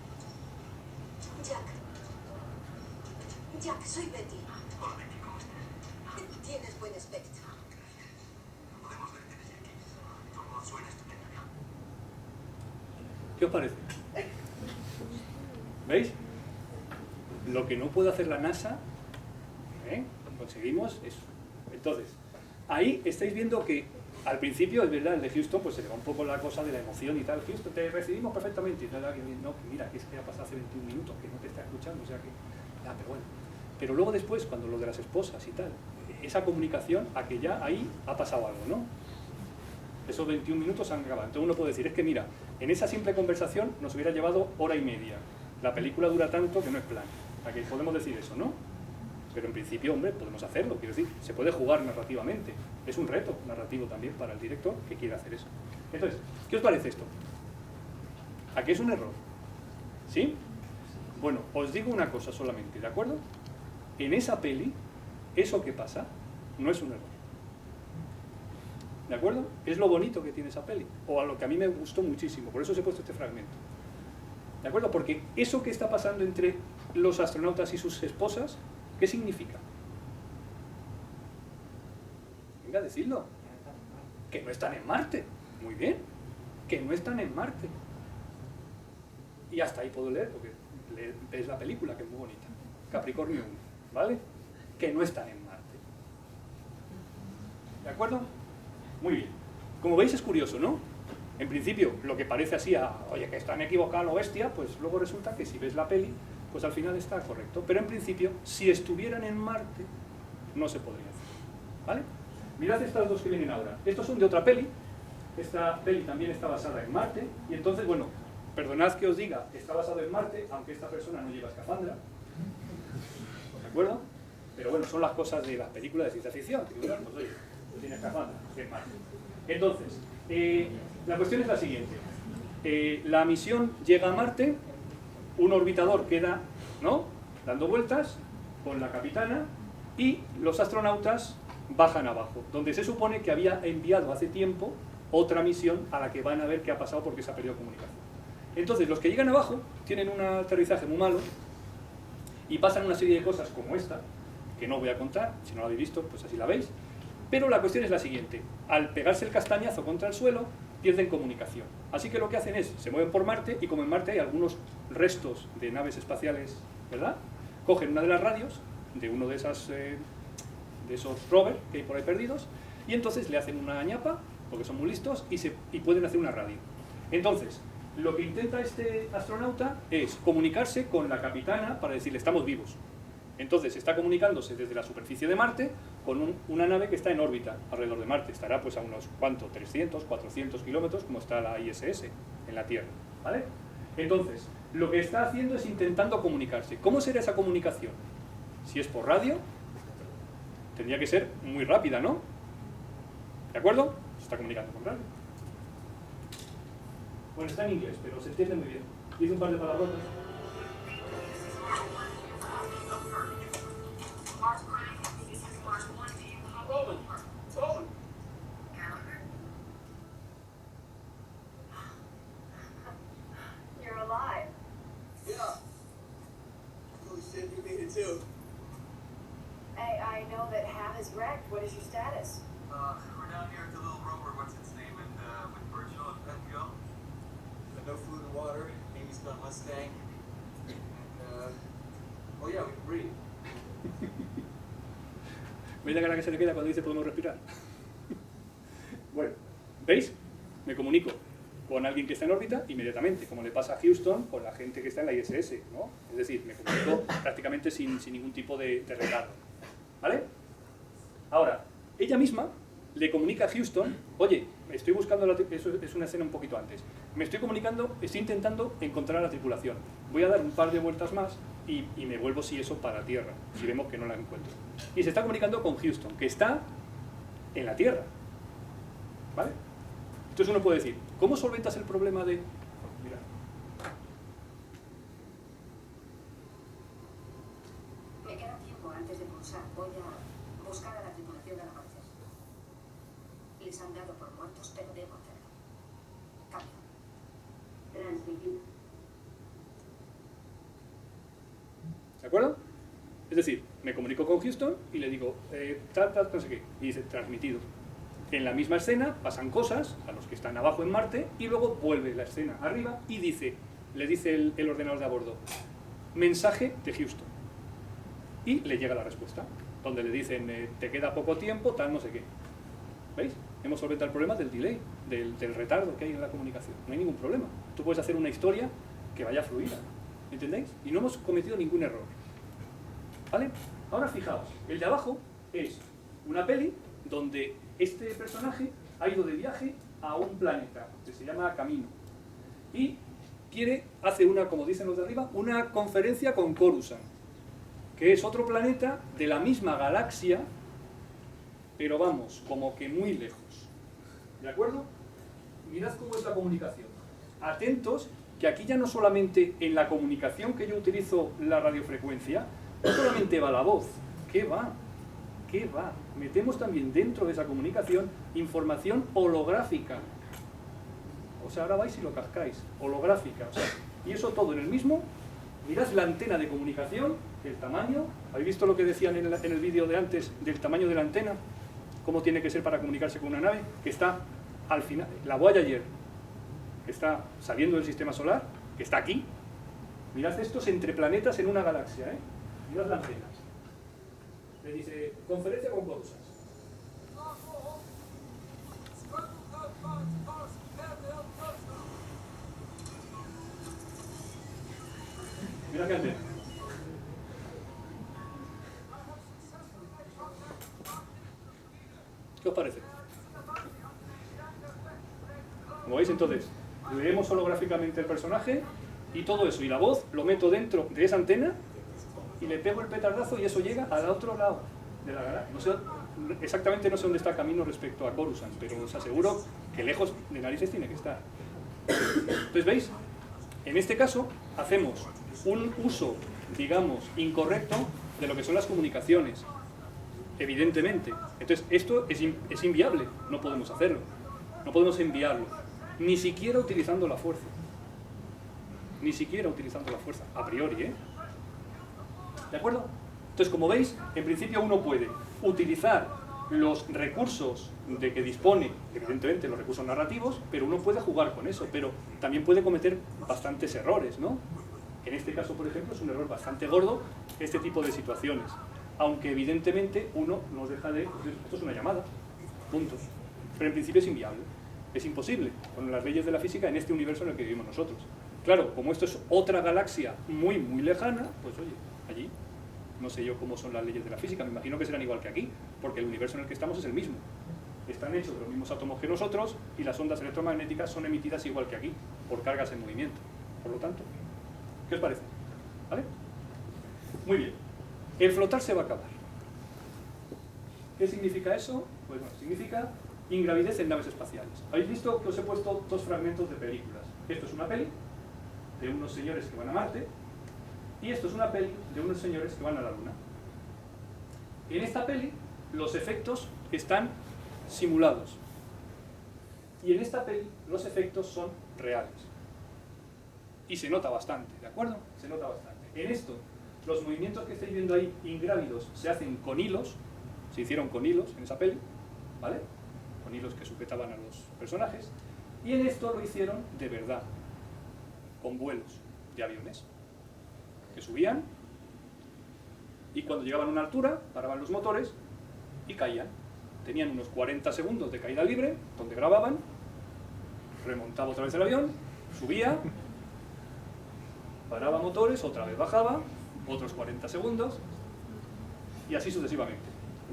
Jack, soy Betty. Hola, Betty, ¿cómo estás? Tienes buen aspecto. Podemos verte desde aquí. Todo suena estupendo. ¿Qué os parece? ¿Veis? Lo que no puede hacer la NASA, conseguimos eso. Entonces, ahí estáis viendo que al principio, es verdad, el de Houston, pues se le va un poco la cosa de la emoción y tal. Houston, te recibimos perfectamente. Y tal, no, mira, que es que ha pasado hace 21 minutos, que no te está escuchando, o sea que... pero bueno. Pero luego después, cuando lo de las esposas y tal, esa comunicación, a que ya ahí ha pasado algo, ¿no? Esos 21 minutos han acabado. Entonces uno puede decir, es que mira, en esa simple conversación nos hubiera llevado hora y media. La película dura tanto que no es plan. ¿A que podemos decir eso, no? Pero en principio, hombre, podemos hacerlo, quiero decir, se puede jugar narrativamente. Es un reto narrativo también para el director que quiere hacer eso. Entonces, ¿qué os parece esto? ¿A qué es un error? ¿Sí? Bueno, os digo una cosa solamente, ¿de acuerdo? En esa peli, eso que pasa no es un error. ¿De acuerdo? Es lo bonito que tiene esa peli, o a lo que a mí me gustó muchísimo, por eso os he puesto este fragmento. ¿De acuerdo? Porque eso que está pasando entre los astronautas y sus esposas, ¿qué significa? Venga, decidlo. Que no están en Marte. Muy bien. Que no están en Marte. Y hasta ahí puedo leer, porque ves la película, que es muy bonita. Capricornio 1, ¿vale? Que no están en Marte. ¿De acuerdo? Muy bien. Como veis es curioso, ¿no? En principio, lo que parece así oye, que están equivocados, lo bestia, pues luego resulta que si ves la peli, pues al final está correcto. Pero en principio, si estuvieran en Marte, no se podría hacer. ¿Vale? Mirad estas dos que vienen ahora. Estos son de otra peli. Esta peli también está basada en Marte. Y entonces, bueno, perdonad que os diga, está basado en Marte, aunque esta persona no lleva escafandra. ¿De acuerdo? Pero bueno, son las cosas de las películas de ciencia ficción. Pues oye, no tiene escafandra, es Marte. Entonces, la cuestión es la siguiente. La misión llega a Marte, un orbitador queda, ¿no?, dando vueltas con la capitana y los astronautas bajan abajo, donde se supone que había enviado hace tiempo otra misión a la que van a ver qué ha pasado porque se ha perdido comunicación. Entonces, los que llegan abajo tienen un aterrizaje muy malo y pasan una serie de cosas como esta, que no voy a contar, si no la habéis visto, pues así la veis. Pero la cuestión es la siguiente: al pegarse el castañazo contra el suelo, pierden comunicación. Así que lo que hacen es, se mueven por Marte, y como en Marte hay algunos restos de naves espaciales, ¿verdad?, cogen una de las radios de uno de esos rovers que hay por ahí perdidos, y entonces le hacen una ñapa, porque son muy listos, y pueden hacer una radio. Entonces, lo que intenta este astronauta es comunicarse con la capitana para decirle, estamos vivos. Entonces está comunicándose desde la superficie de Marte con una nave que está en órbita alrededor de Marte. Estará pues a unos, ¿cuánto? 300, 400 kilómetros, como está la ISS en la Tierra, ¿vale? Entonces, lo que está haciendo es intentando comunicarse. ¿Cómo será esa comunicación? Si es por radio, tendría que ser muy rápida, ¿no? ¿De acuerdo? Se está comunicando con radio. Bueno, está en inglés, pero se entiende muy bien. Dice un par de palabrotas. You're alive. Yeah. Holy shit, you made it too. I know that Ham is wrecked. What is your status? We're down here at the little rover, what's its name, and with Virgil and Petco. No food and water. Amy's got Mustang. And, oh yeah, we can breathe. ¿Veis la cara que se le queda cuando dice podemos respirar? Bueno, ¿veis? Me comunico con alguien que está en órbita inmediatamente, como le pasa a Houston con la gente que está en la ISS, ¿no? Es decir, me comunico prácticamente sin ningún tipo de retardo, ¿vale? Ahora, ella misma le comunica a Houston, oye, estoy buscando, eso es una escena un poquito antes, me estoy comunicando, estoy intentando encontrar a la tripulación, voy a dar un par de vueltas más y me vuelvo si eso para tierra, si vemos que no la encuentro. Y se está comunicando con Houston, que está en la Tierra, ¿vale? Entonces uno puede decir, ¿cómo solventas el problema de...? Mira. Me queda tiempo antes de pulsar. Voy a buscar a la tripulación al amanecer. Les han dado por muertos, pero debo hacerlo. Cambio. Transmitido. ¿De acuerdo? Es decir, me comunico con Houston y le digo, no sé qué, y dice, transmitido. En la misma escena pasan cosas a los que están abajo en Marte y luego vuelve la escena arriba y le dice el ordenador de a bordo, mensaje de Houston. Y le llega la respuesta, donde le dicen, te queda poco tiempo, tal, no sé qué. ¿Veis? Hemos solventado el problema del delay, del retardo que hay en la comunicación. No hay ningún problema. Tú puedes hacer una historia que vaya fluida. ¿Entendéis? Y no hemos cometido ningún error. ¿Vale? Ahora fijaos, el de abajo es una peli donde este personaje ha ido de viaje a un planeta que se llama Camino y hace una, como dicen los de arriba, una conferencia con Coruscant, que es otro planeta de la misma galaxia, pero vamos, como que muy lejos. ¿De acuerdo? Mirad cómo es la comunicación. Atentos, que aquí ya no solamente en la comunicación que yo utilizo la radiofrecuencia, no solamente va la voz, ¿qué va? ¿Qué va? Metemos también dentro de esa comunicación información holográfica. O sea, ahora vais y lo cascáis, holográfica. O sea, y eso todo en el mismo. Mirad la antena de comunicación, el tamaño. ¿Habéis visto lo que decían en el vídeo de antes del tamaño de la antena? ¿Cómo tiene que ser para comunicarse con una nave? Que está al final, la Voyager, que está saliendo del sistema solar, que está aquí. Mirad estos entre planetas en una galaxia, ¿eh? Mirad la antena. Le dice, conferencia con Coruscant. Mira qué antena. ¿Qué os parece? Como veis, entonces, leemos holográficamente el personaje y todo eso, y la voz lo meto dentro de esa antena y le pego el petardazo y eso llega al otro lado de la galaxia. No sé, exactamente no sé dónde está Camino respecto a Coruscant, pero os aseguro que lejos de narices tiene que estar. Entonces, ¿veis? En este caso, hacemos un uso, digamos, incorrecto de lo que son las comunicaciones, evidentemente. Entonces, esto es inviable, no podemos hacerlo, no podemos enviarlo, ni siquiera utilizando la fuerza. Ni siquiera utilizando la fuerza, a priori, ¿eh? ¿De acuerdo? Entonces, como veis, en principio uno puede utilizar los recursos de que dispone, evidentemente los recursos narrativos, pero uno puede jugar con eso, pero también puede cometer bastantes errores, ¿no? En este caso, por ejemplo, es un error bastante gordo este tipo de situaciones, aunque evidentemente uno nos deja de... Esto es una llamada, puntos. Pero en principio es inviable, es imposible, con las leyes de la física en este universo en el que vivimos nosotros. Claro, como esto es otra galaxia muy, muy lejana, pues oye, allí no sé yo cómo son las leyes de la física, me imagino que serán igual que aquí, porque el universo en el que estamos es el mismo. Están hechos de los mismos átomos que nosotros y las ondas electromagnéticas son emitidas igual que aquí, por cargas en movimiento. Por lo tanto, ¿qué os parece? ¿Vale? Muy bien. El flotar se va a acabar. ¿Qué significa eso? Pues bueno, significa ingravidez en naves espaciales. ¿Habéis visto que os he puesto dos fragmentos de películas? Esto es una peli de unos señores que van a Marte y esto es una peli de unos señores que van a la Luna. En esta peli los efectos están simulados y en esta peli los efectos son reales. Y se nota bastante, ¿de acuerdo? Se nota bastante. En esto, los movimientos que estáis viendo ahí ingrávidos se hacen con hilos, se hicieron con hilos en esa peli, ¿vale? Con hilos que sujetaban a los personajes. Y en esto lo hicieron de verdad, con vuelos de aviones, que subían y cuando llegaban a una altura, paraban los motores y caían. Tenían unos 40 segundos de caída libre, donde grababan, remontaba otra vez el avión, subía, paraba motores, otra vez bajaba, otros 40 segundos, y así sucesivamente.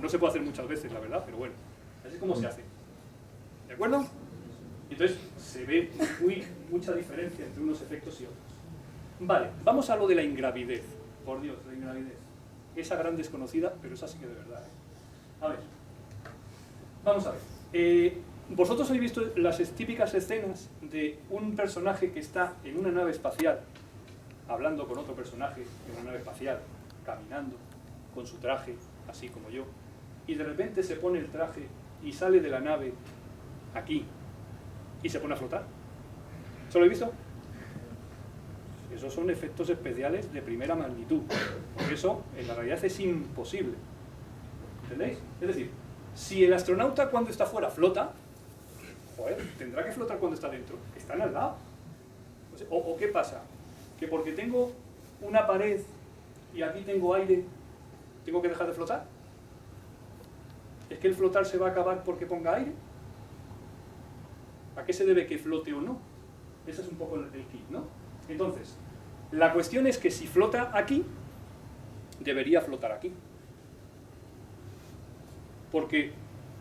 No se puede hacer muchas veces, la verdad, pero bueno. Así es como se hace. ¿De acuerdo? Entonces se ve mucha diferencia entre unos efectos y otros. Vale, vamos a lo de la ingravidez. Por Dios, la ingravidez. Esa gran desconocida, pero esa sí que de verdad. A ver, vamos a ver. Vosotros habéis visto las típicas escenas de un personaje que está en una nave espacial, hablando con otro personaje en una nave espacial, caminando con su traje, así como yo, y de repente se pone el traje y sale de la nave aquí y se pone a flotar. ¿Eso lo habéis visto? Esos son efectos especiales de primera magnitud, porque eso en la realidad es imposible. ¿Entendéis? Es decir, si el astronauta cuando está fuera flota, joder, tendrá que flotar cuando está dentro. Están al lado. ¿O qué pasa? ¿Que porque tengo una pared y aquí tengo aire, tengo que dejar de flotar? ¿Es que el flotar se va a acabar porque ponga aire? ¿A qué se debe que flote o no? Ese es un poco el kit, ¿no? Entonces, la cuestión es que si flota aquí, debería flotar aquí. Porque,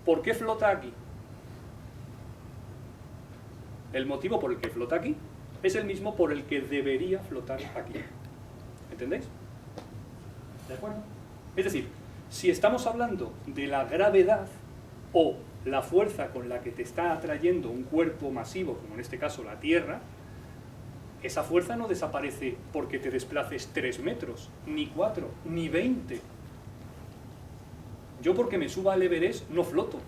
¿por qué flota aquí? El motivo por el que flota aquí es el mismo por el que debería flotar aquí. ¿Entendéis? ¿De acuerdo? Es decir, si estamos hablando de la gravedad o la fuerza con la que te está atrayendo un cuerpo masivo, como en este caso la Tierra, esa fuerza no desaparece porque te desplaces 3 metros, ni 4, ni 20. Yo porque me suba al Everest no floto.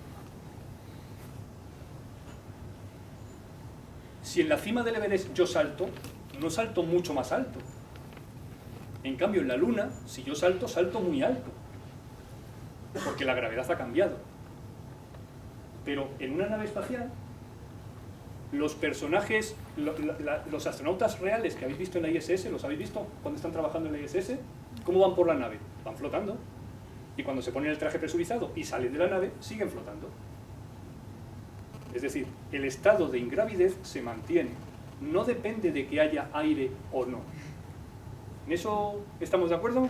Si en la cima del Everest yo salto, no salto mucho más alto. En cambio en la Luna, si yo salto, salto muy alto. Porque la gravedad ha cambiado. Pero en una nave espacial, los personajes, los astronautas reales que habéis visto en la ISS, ¿los habéis visto cuando están trabajando en la ISS? ¿Cómo van por la nave? Van flotando. Y cuando se ponen el traje presurizado y salen de la nave, siguen flotando. Es decir, el estado de ingravidez se mantiene. No depende de que haya aire o no. ¿En eso estamos de acuerdo?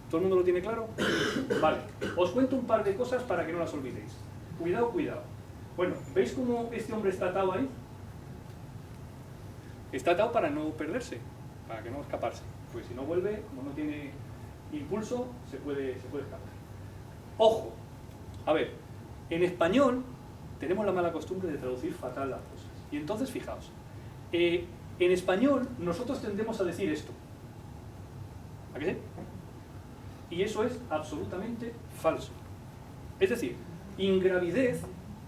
¿Todo el mundo lo tiene claro? Vale, os cuento un par de cosas para que no las olvidéis. Cuidado, cuidado. Bueno, ¿veis cómo este hombre está atado ahí? Está atado para no perderse, para que no escaparse. Pues si no vuelve, como no tiene impulso, se puede escapar. Ojo, a ver, en español tenemos la mala costumbre de traducir fatal las cosas. Y entonces, fijaos, en español nosotros tendemos a decir esto. ¿A qué sí? Y eso es absolutamente falso. Es decir, ingravidez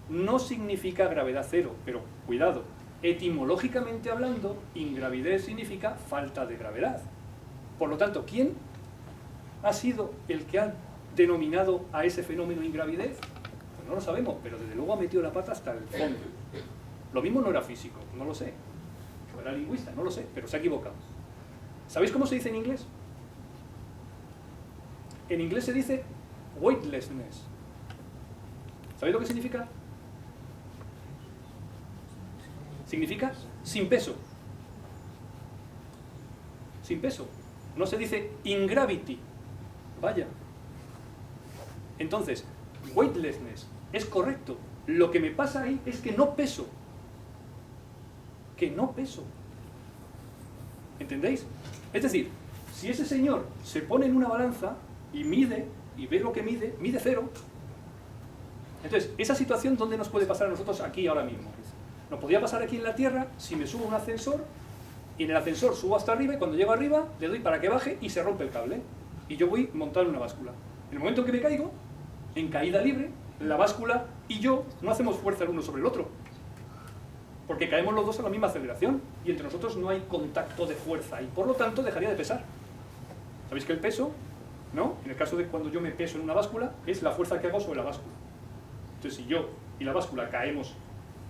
no significa gravedad cero, pero cuidado, etimológicamente hablando, ingravidez significa falta de gravedad. Por lo tanto, ¿quién ha sido el que ha denominado a ese fenómeno ingravidez? Pues no lo sabemos, pero desde luego ha metido la pata hasta el fondo. Lo mismo no era físico, no lo sé. O era lingüista, no lo sé, pero se ha equivocado. ¿Sabéis cómo se dice en inglés? En inglés se dice weightlessness. ¿Sabéis lo que significa? Significa sin peso. Sin peso. No se dice ingravity. Vaya. Entonces, weightlessness es correcto. Lo que me pasa ahí es que no peso. Que no peso. ¿Entendéis? Es decir, si ese señor se pone en una balanza y mide, y ve lo que mide, mide cero. Entonces, esa situación, ¿dónde nos puede pasar a nosotros aquí ahora mismo? Nos podría pasar aquí en la Tierra si me subo a un ascensor y en el ascensor subo hasta arriba y cuando llego arriba le doy para que baje y se rompe el cable. Y yo voy montado en una báscula. En el momento en que me caigo, en caída libre, la báscula y yo no hacemos fuerza el uno sobre el otro. Porque caemos los dos a la misma aceleración y entre nosotros no hay contacto de fuerza y por lo tanto dejaría de pesar. ¿Sabéis que el peso, no? En el caso de cuando yo me peso en una báscula, es la fuerza que hago sobre la báscula. Entonces si yo y la báscula caemos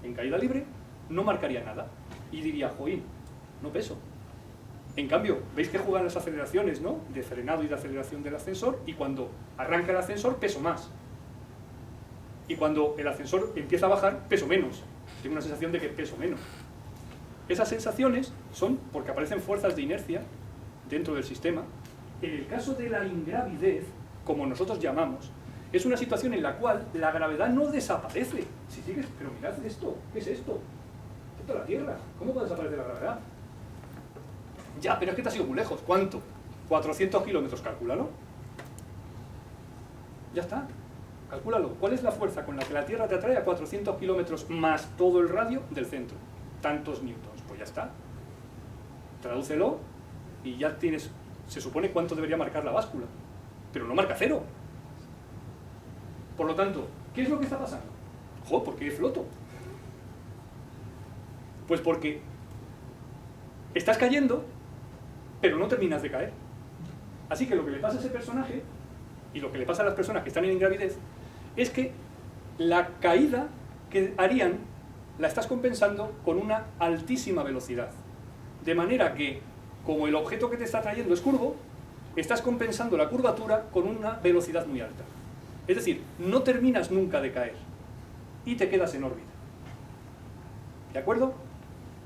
en caída libre, no marcaría nada. Y diría, joín, no peso. En cambio, veis que juegan las aceleraciones, ¿no? De frenado y de aceleración del ascensor, y cuando arranca el ascensor, peso más. Y cuando el ascensor empieza a bajar, peso menos. Tengo una sensación de que peso menos. Esas sensaciones son porque aparecen fuerzas de inercia dentro del sistema. En el caso de la ingravidez, como nosotros llamamos, es una situación en la cual la gravedad no desaparece. Si sigues, pero mirad esto, ¿qué es esto? Esto es la Tierra, ¿cómo puede desaparecer la gravedad? Ya, pero es que te has ido muy lejos. ¿Cuánto? 400 kilómetros, calcúlalo. Ya está, calcúlalo. ¿Cuál es la fuerza con la que la Tierra te atrae a 400 kilómetros más todo el radio del centro? Tantos newtons, pues ya está. Tradúcelo y ya tienes, se supone cuánto debería marcar la báscula, pero no marca 0. Por lo tanto, ¿qué es lo que está pasando? Jo, ¿por qué floto? Pues porque estás cayendo, pero no terminas de caer. Así que lo que le pasa a ese personaje, y lo que le pasa a las personas que están en ingravidez, es que la caída que harían la estás compensando con una altísima velocidad. De manera que, como el objeto que te está trayendo es curvo, estás compensando la curvatura con una velocidad muy alta. Es decir, no terminas nunca de caer y te quedas en órbita. ¿De acuerdo?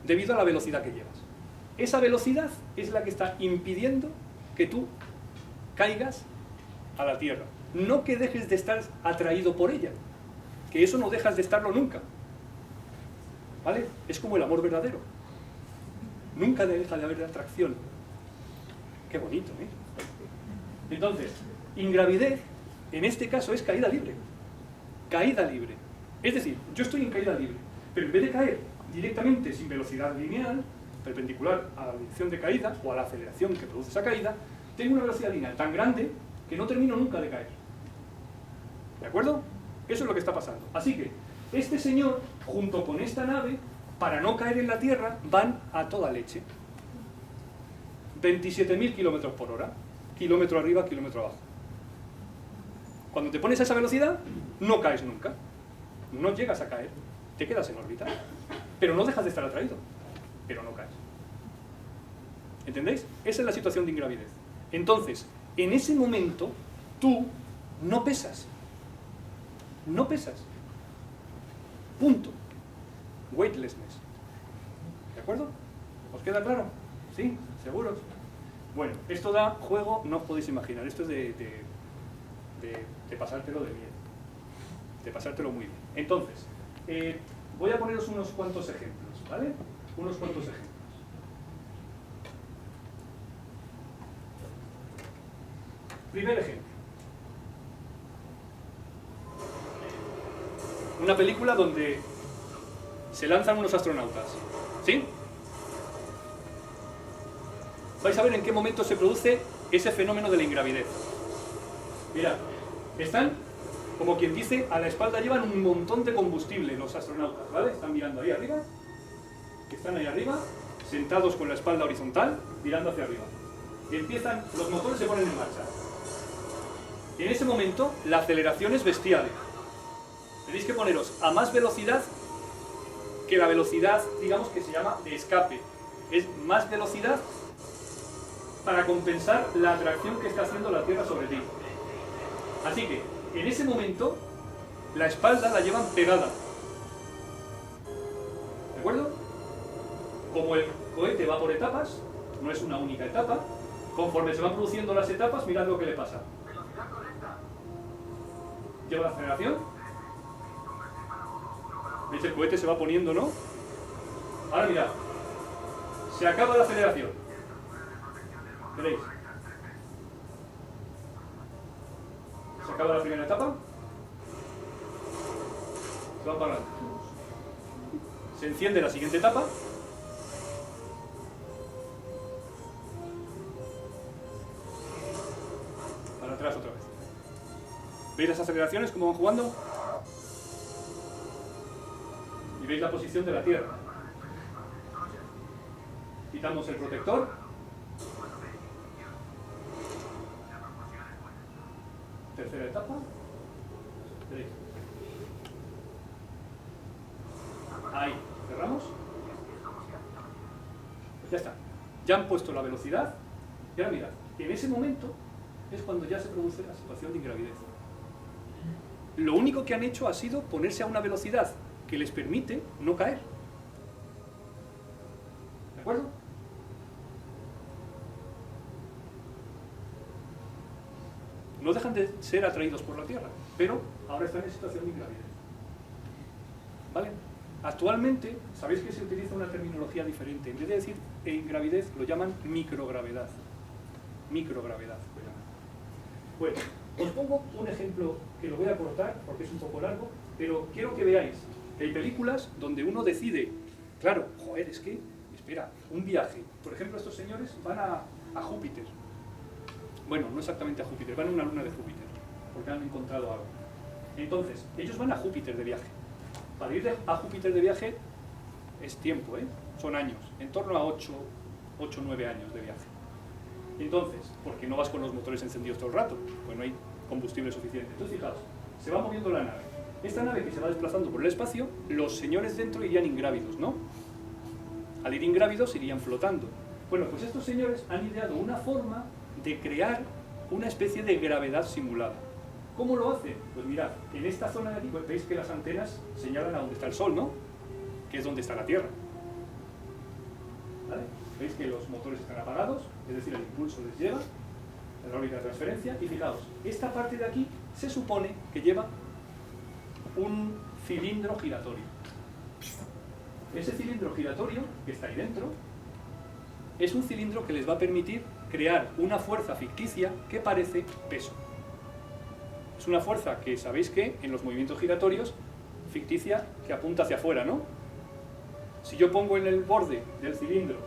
Debido a la velocidad que llevas. Esa velocidad es la que está impidiendo que tú caigas a la Tierra. No que dejes de estar atraído por ella, que eso no dejas de estarlo nunca. ¿Vale? Es como el amor verdadero. Nunca deja de haber atracción. Qué bonito, ¿eh? Entonces, ingravidez, en este caso, es caída libre. Caída libre. Es decir, yo estoy en caída libre, pero en vez de caer directamente sin velocidad lineal, perpendicular a la dirección de caída, o a la aceleración que produce esa caída, tengo una velocidad lineal tan grande que no termino nunca de caer. ¿De acuerdo? Eso es lo que está pasando. Así que, este señor, junto con esta nave, para no caer en la Tierra, van a toda leche. 27.000 kilómetros por hora. Kilómetro arriba, kilómetro abajo. Cuando te pones a esa velocidad, no caes nunca. No llegas a caer. Te quedas en órbita. Pero no dejas de estar atraído. Pero no caes. ¿Entendéis? Esa es la situación de ingravidez. Entonces, en ese momento, tú no pesas. No pesas. Punto. Weightlessness. ¿De acuerdo? ¿Os queda claro? ¿Sí? ¿Seguros? Bueno, esto da juego, no os podéis imaginar. Esto es de pasártelo de bien. De pasártelo muy bien. Entonces, voy a poneros unos cuantos ejemplos, ¿vale? Unos cuantos ejemplos. Primer ejemplo. Una película donde se lanzan unos astronautas. ¿Sí? Vais a ver en qué momento se produce ese fenómeno de la ingravidez. Mirad, están, como quien dice, a la espalda llevan un montón de combustible los astronautas, ¿vale? Están mirando ahí arriba, están ahí arriba, sentados con la espalda horizontal, mirando hacia arriba. Y empiezan, los motores se ponen en marcha. En ese momento, la aceleración es bestial. Tenéis que poneros a más velocidad que la velocidad, digamos, que se llama de escape. Es más velocidad para compensar la atracción que está haciendo la Tierra sobre ti. Así que, en ese momento, la espalda la llevan pegada. ¿De acuerdo? Como el cohete va por etapas, no es una única etapa, conforme se van produciendo las etapas, mirad lo que le pasa. Lleva la aceleración. ¿Veis? El cohete se va poniendo, ¿no? Ahora mirad. Se acaba la aceleración. ¿Veréis? Se acaba la primera etapa. Se va para adelante. Se enciende la siguiente etapa. Para atrás otra vez. ¿Veis las aceleraciones cómo van jugando? Y veis la posición de la Tierra. Quitamos el protector. Tercera etapa. ¿Veréis? Ahí. Cerramos. Pues ya está. Ya han puesto la velocidad. Y ahora mirad. En ese momento es cuando ya se produce la situación de ingravidez. Lo único que han hecho ha sido ponerse a una velocidad que les permite no caer. ¿De acuerdo? no dejan de ser atraídos por la Tierra, pero ahora están en situación de ingravidez. ¿Vale? Actualmente, sabéis que se utiliza una terminología diferente. En vez de decir ingravidez, lo llaman microgravedad. Microgravedad, lo llaman. Bueno, os pongo un ejemplo que lo voy a cortar porque es un poco largo, pero quiero que veáis que hay películas donde uno decide, claro, joder, es que, espera, un viaje. Por ejemplo, estos señores van a Júpiter. Bueno, no exactamente a Júpiter, van a una luna de Júpiter, porque han encontrado algo. Entonces, ellos van a Júpiter de viaje. Para ir a Júpiter de viaje es tiempo, son años, en torno a 8 o 9 años de viaje. Entonces, porque no vas con los motores encendidos todo el rato, pues no hay combustible suficiente. Entonces, fijaos, se va moviendo la nave. Esta nave que se va desplazando por el espacio, los señores dentro irían ingrávidos, ¿no? Al ir ingrávidos irían flotando. Bueno, pues estos señores han ideado una forma de crear una especie de gravedad simulada. ¿Cómo lo hacen? Pues mirad, en esta zona de aquí, pues veis que las antenas señalan a donde está el Sol, ¿no? Que es donde está la Tierra. ¿Vale? Veis que los motores están apagados, es decir, el impulso les lleva en la órbita de transferencia, y fijaos, esta parte de aquí se supone que lleva un cilindro giratorio. Ese cilindro giratorio, que está ahí dentro, es un cilindro que les va a permitir crear una fuerza ficticia que parece peso. Es una fuerza que, sabéis que, en los movimientos giratorios, ficticia, que apunta hacia afuera, ¿no? Si yo pongo en el borde del cilindro,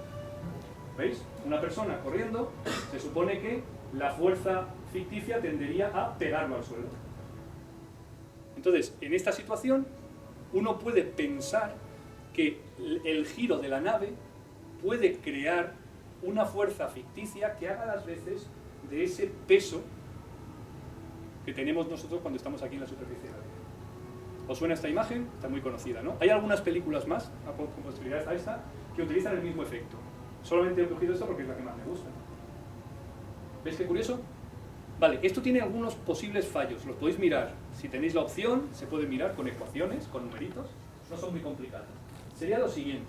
¿veis? Una persona corriendo, se supone que la fuerza ficticia tendería a pegarlo al suelo. Entonces, en esta situación, uno puede pensar que el giro de la nave puede crear una fuerza ficticia que haga las veces de ese peso que tenemos nosotros cuando estamos aquí en la superficie de la Tierra. ¿Os suena esta imagen? Está muy conocida, ¿no? Hay algunas películas más, con posterioridad a esta, que utilizan el mismo efecto. Solamente he cogido esto porque es la que más me gusta. ¿Veis qué curioso? Vale, esto tiene algunos posibles fallos, los podéis mirar. Si tenéis la opción, se puede mirar con ecuaciones, con numeritos, no son muy complicados. Sería lo siguiente,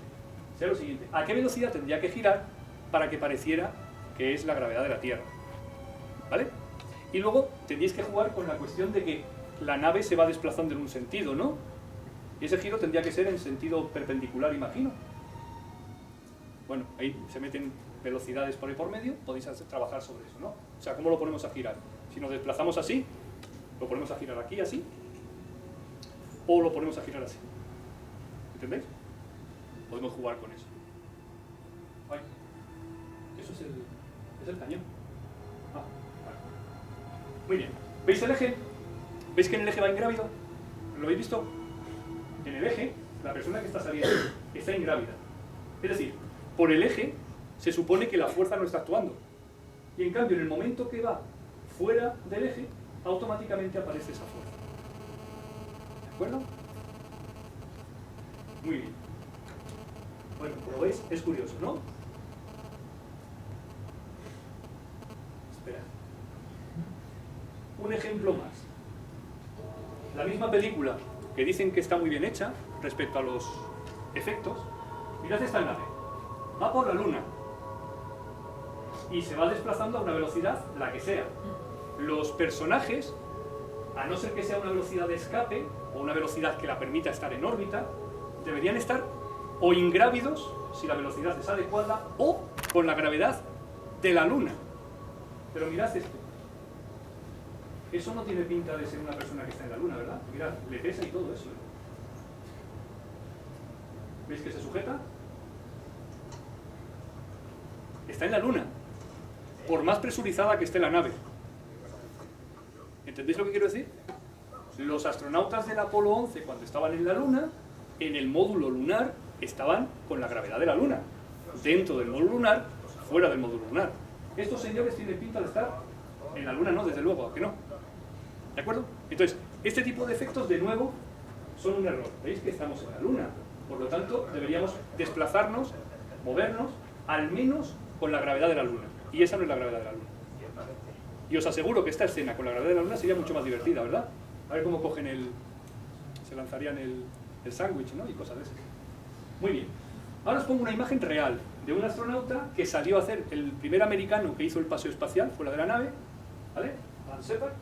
¿a qué velocidad tendría que girar para que pareciera que es la gravedad de la Tierra? ¿Vale? Y luego tendríais que jugar con la cuestión de que la nave se va desplazando en un sentido, ¿no? Y ese giro tendría que ser en sentido perpendicular, imagino. Bueno, ahí se meten velocidades por ahí por medio, podéis trabajar sobre eso, ¿no? O sea, ¿cómo lo ponemos a girar? Si nos desplazamos así, lo ponemos a girar aquí, así, o lo ponemos a girar así. ¿Entendéis? Podemos jugar con eso. Ay, eso es el cañón. Ah, vale. Muy bien. ¿Veis el eje? ¿Veis que en el eje va ingrávido? ¿Lo habéis visto? En el eje, la persona que está saliendo está ingrávida. Es decir, por el eje se supone que la fuerza no está actuando. Y en cambio, en el momento que va fuera del eje, automáticamente aparece esa fuerza. ¿De acuerdo? Muy bien. Bueno, como veis, es curioso, ¿no? Espera. Un ejemplo más. La misma película, que dicen que está muy bien hecha respecto a los efectos. Mirad esta nave. Va por la Luna. Y se va desplazando a una velocidad, la que sea. Los personajes, a no ser que sea una velocidad de escape, o una velocidad que la permita estar en órbita, deberían estar o ingrávidos, si la velocidad es adecuada, o con la gravedad de la Luna. Pero mirad esto. Eso no tiene pinta de ser una persona que está en la Luna, ¿verdad? Mirad, le pesa y todo eso. ¿Veis que se sujeta? Está en la Luna, por más presurizada que esté la nave. ¿Entendéis lo que quiero decir? Los astronautas del Apolo 11, cuando estaban en la Luna, en el módulo lunar, estaban con la gravedad de la Luna. Dentro del módulo lunar, fuera del módulo lunar. Estos señores tienen pinta de estar en la Luna, no, desde luego, ¿a que no? ¿De acuerdo? Entonces, este tipo de efectos, de nuevo, son un error. ¿Veis que estamos en la Luna? Por lo tanto, deberíamos desplazarnos, movernos, al menos con la gravedad de la Luna. Y esa no es la gravedad de la Luna. Y os aseguro que esta escena con la gravedad de la Luna sería mucho más divertida, ¿verdad? A ver cómo cogen se lanzarían el sándwich, ¿no? Y cosas de esas. Muy bien. Ahora os pongo una imagen real de un astronauta que salió a hacer, el primer americano que hizo el paseo espacial fuera de la nave, ¿vale? Alan Shepard,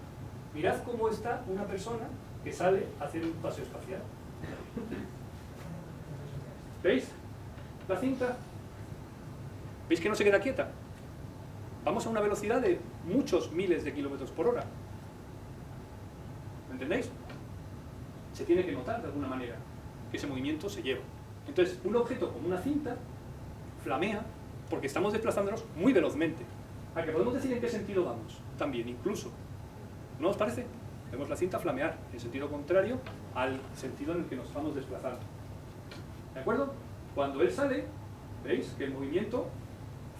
mirad cómo está una persona que sale a hacer un paseo espacial. ¿Veis la cinta? ¿Veis que no se queda quieta? Vamos a una velocidad de muchos miles de kilómetros por hora. ¿Me entendéis? Se tiene que notar de alguna manera que ese movimiento se lleva. Entonces, un objeto como una cinta flamea porque estamos desplazándonos muy velozmente. ¿A que podemos decir en qué sentido vamos? También, incluso. ¿No os parece? Vemos la cinta flamear en sentido contrario al sentido en el que nos estamos desplazando. ¿De acuerdo? Cuando él sale, veis que el movimiento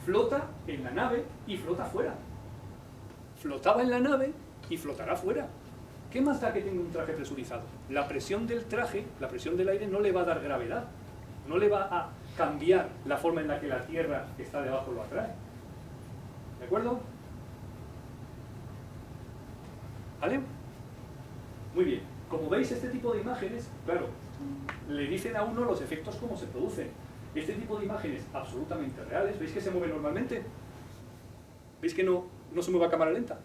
flota en la nave y flota fuera. Flotaba en la nave y flotará fuera. ¿Qué más da que tenga un traje presurizado? La presión del traje, la presión del aire no le va a dar gravedad. No le va a cambiar la forma en la que la Tierra que está debajo lo atrae. ¿De acuerdo? ¿Vale? Muy bien. Como veis, este tipo de imágenes, claro, le dicen a uno los efectos cómo se producen. Este tipo de imágenes absolutamente reales, ¿veis que se mueve normalmente? ¿Veis que no se mueve a cámara lenta?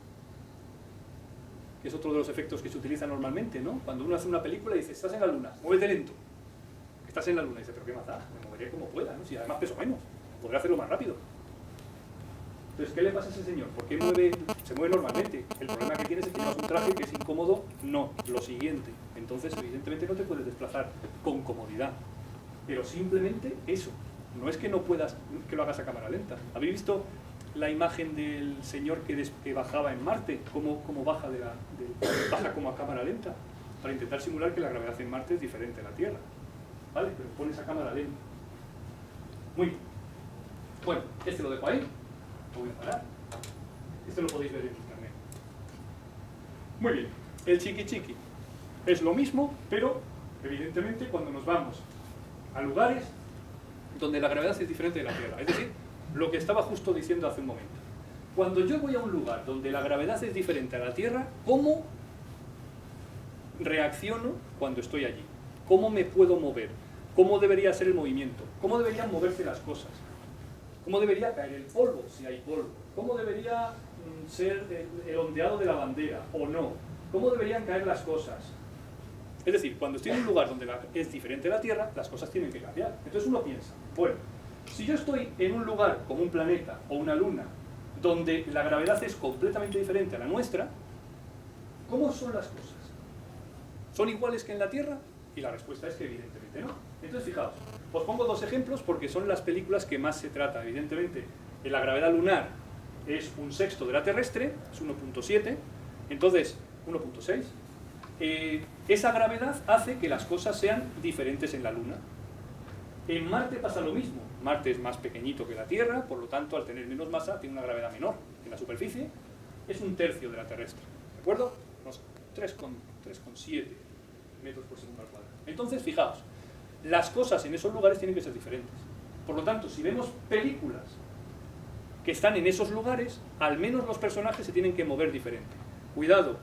Que es otro de los efectos que se utiliza normalmente, ¿no? Cuando uno hace una película y dice, estás en la luna, muévete lento. Estás en la luna y dice, pero ¿qué más da? Me moveré como pueda, ¿no? Si además peso menos, podré hacerlo más rápido. Entonces, ¿qué le pasa a ese señor? ¿Por qué se mueve normalmente? El problema que tienes es que llevas un traje que es incómodo. No, lo siguiente. Entonces, evidentemente no te puedes desplazar con comodidad. Pero simplemente eso. No es que no puedas, que lo hagas a cámara lenta. ¿Habéis visto la imagen del señor que bajaba en Marte? ¿Cómo baja baja como a cámara lenta? Para intentar simular que la gravedad en Marte es diferente a la Tierra. ¿Vale? Pero pones a cámara lenta. Muy bien. Bueno, este lo dejo ahí. Lo voy a parar. Este lo podéis ver en internet. Muy bien. El chiqui chiqui es lo mismo, pero evidentemente cuando nos vamos a lugares donde la gravedad es diferente de la Tierra. Es decir, lo que estaba justo diciendo hace un momento. Cuando yo voy a un lugar donde la gravedad es diferente a la Tierra, ¿cómo reacciono cuando estoy allí? ¿Cómo me puedo mover? ¿Cómo debería ser el movimiento? ¿Cómo deberían moverse las cosas? ¿Cómo debería caer el polvo, si hay polvo? ¿Cómo debería ser el ondeado de la bandera, o no? ¿Cómo deberían caer las cosas? Es decir, cuando estoy en un lugar donde es diferente a la Tierra, las cosas tienen que cambiar. Entonces uno piensa, bueno, si yo estoy en un lugar como un planeta o una luna, donde la gravedad es completamente diferente a la nuestra, ¿cómo son las cosas? ¿Son iguales que en la Tierra? Y la respuesta es que evidentemente no. Entonces fijaos, os pongo dos ejemplos porque son las películas que más se trata. Evidentemente, la gravedad lunar es 1/6 de la terrestre, es 1.7, entonces 1.6. Esa gravedad hace que las cosas sean diferentes en la Luna. En Marte pasa lo mismo. Marte es más pequeñito que la Tierra, por lo tanto, al tener menos masa, tiene una gravedad menor. En la superficie es 1/3 de la terrestre. ¿De acuerdo? Unos 3,7 metros por segundo al cuadrado. Entonces, fijaos, las cosas en esos lugares tienen que ser diferentes. Por lo tanto, si vemos películas que están en esos lugares, al menos los personajes se tienen que mover diferente. Cuidado,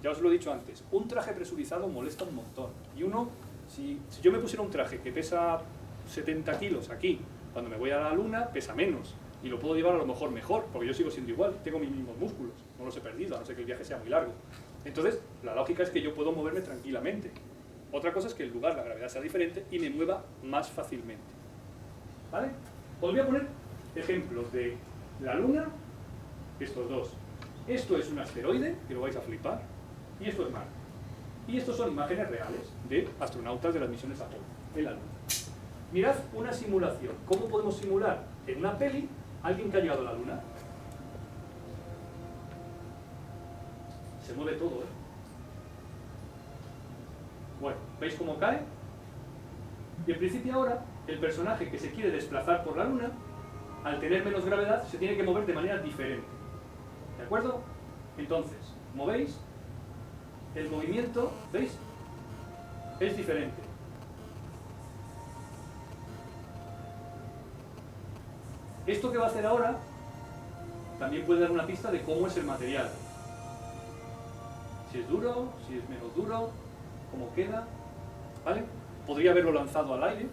ya os lo he dicho antes, un traje presurizado molesta un montón. Y uno, si yo me pusiera un traje que pesa 70 kilos aquí, cuando me voy a la luna, pesa menos. Y lo puedo llevar a lo mejor mejor, porque yo sigo siendo igual, tengo mis mismos músculos, no los he perdido, a no ser que el viaje sea muy largo. Entonces, la lógica es que yo puedo moverme tranquilamente. Otra cosa es que el lugar, la gravedad sea diferente y me mueva más fácilmente. ¿Vale? Os voy a poner ejemplos de la Luna, estos dos. Esto es un asteroide, que lo vais a flipar, y esto es Marte. Y estos son imágenes reales de astronautas de las misiones Apolo en la Luna. Mirad una simulación. ¿Cómo podemos simular en una peli a alguien que ha llegado a la Luna? Se mueve todo, ¿eh? Bueno, ¿veis cómo cae? Y en principio ahora, el personaje que se quiere desplazar por la Luna, al tener menos gravedad, se tiene que mover de manera diferente. ¿De acuerdo? Entonces, movéis, el movimiento, ¿veis? Es diferente. Esto que va a hacer ahora también puede dar una pista de cómo es el material. Si es duro, si es menos duro, cómo queda, ¿vale? Podría haberlo lanzado al aire,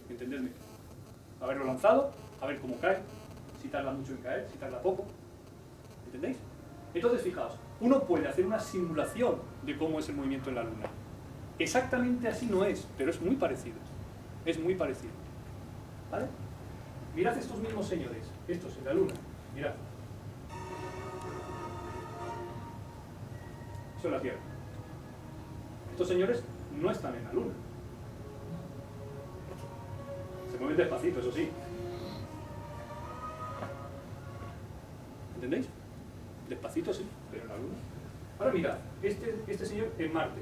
¿entendedme? Haberlo lanzado, a ver cómo cae, si tarda mucho en caer, si tarda poco, ¿entendéis? Entonces, fijaos, uno puede hacer una simulación de cómo es el movimiento en la Luna. Exactamente así no es, pero es muy parecido. Es muy parecido. ¿Vale? Mirad estos mismos señores, estos en la Luna. Mirad. Eso es la Tierra. Estos señores no están en la Luna. Se mueven despacito, eso sí. ¿Entendéis? Despacito sí, pero en la Luna. Ahora mirad, este señor en Marte.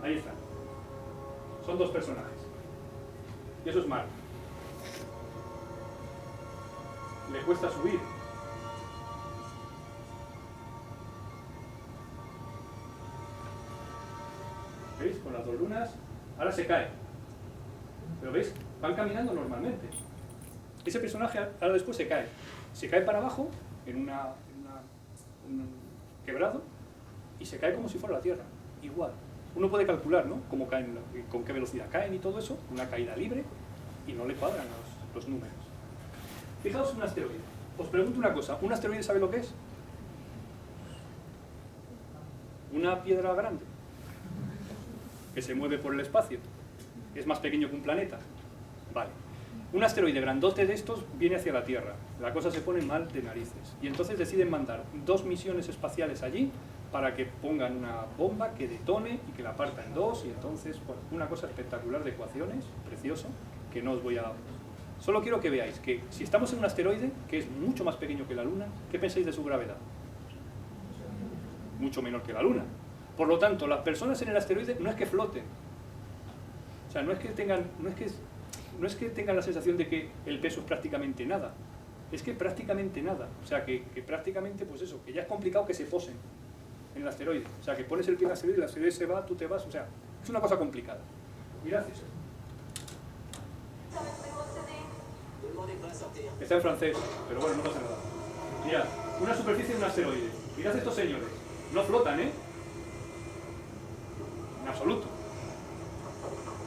Ahí está. Son dos personajes. Y eso es Marte. Le cuesta subir. ¿Veis? Con las dos lunas. Ahora se cae. Pero ¿veis? Van caminando normalmente. Ese personaje ahora después se cae. Se cae para abajo en un quebrado y se cae como si fuera la Tierra. Igual. Uno puede calcular, ¿no? Cómo caen, con qué velocidad caen y todo eso. Una caída libre y no le cuadran los números. Fijaos un asteroide. Os pregunto una cosa. ¿Un asteroide sabe lo que es? Una piedra grande que se mueve por el espacio. Es más pequeño que un planeta. Vale. Un asteroide grandote de estos viene hacia la Tierra. La cosa se pone mal de narices. Y entonces deciden mandar 2 misiones espaciales allí para que pongan una bomba que detone y que la parta en 2. Y entonces, bueno, una cosa espectacular de ecuaciones, precioso, que no os voy a... Solo quiero que veáis que si estamos en un asteroide, que es mucho más pequeño que la Luna, ¿qué pensáis de su gravedad? Mucho menor que la Luna. Por lo tanto, las personas en el asteroide no es que floten. O sea, no es que tengan la sensación de que el peso es prácticamente nada. Es que prácticamente nada. O sea, que prácticamente, pues eso, que ya es complicado que se posen en el asteroide. O sea, que pones el pie en el asteroide se va, tú te vas. O sea, es una cosa complicada. Mirad eso. Está en francés, pero bueno, no pasa nada. Mirad, una superficie de un asteroide. Mirad estos señores. No flotan, ¿eh? En absoluto.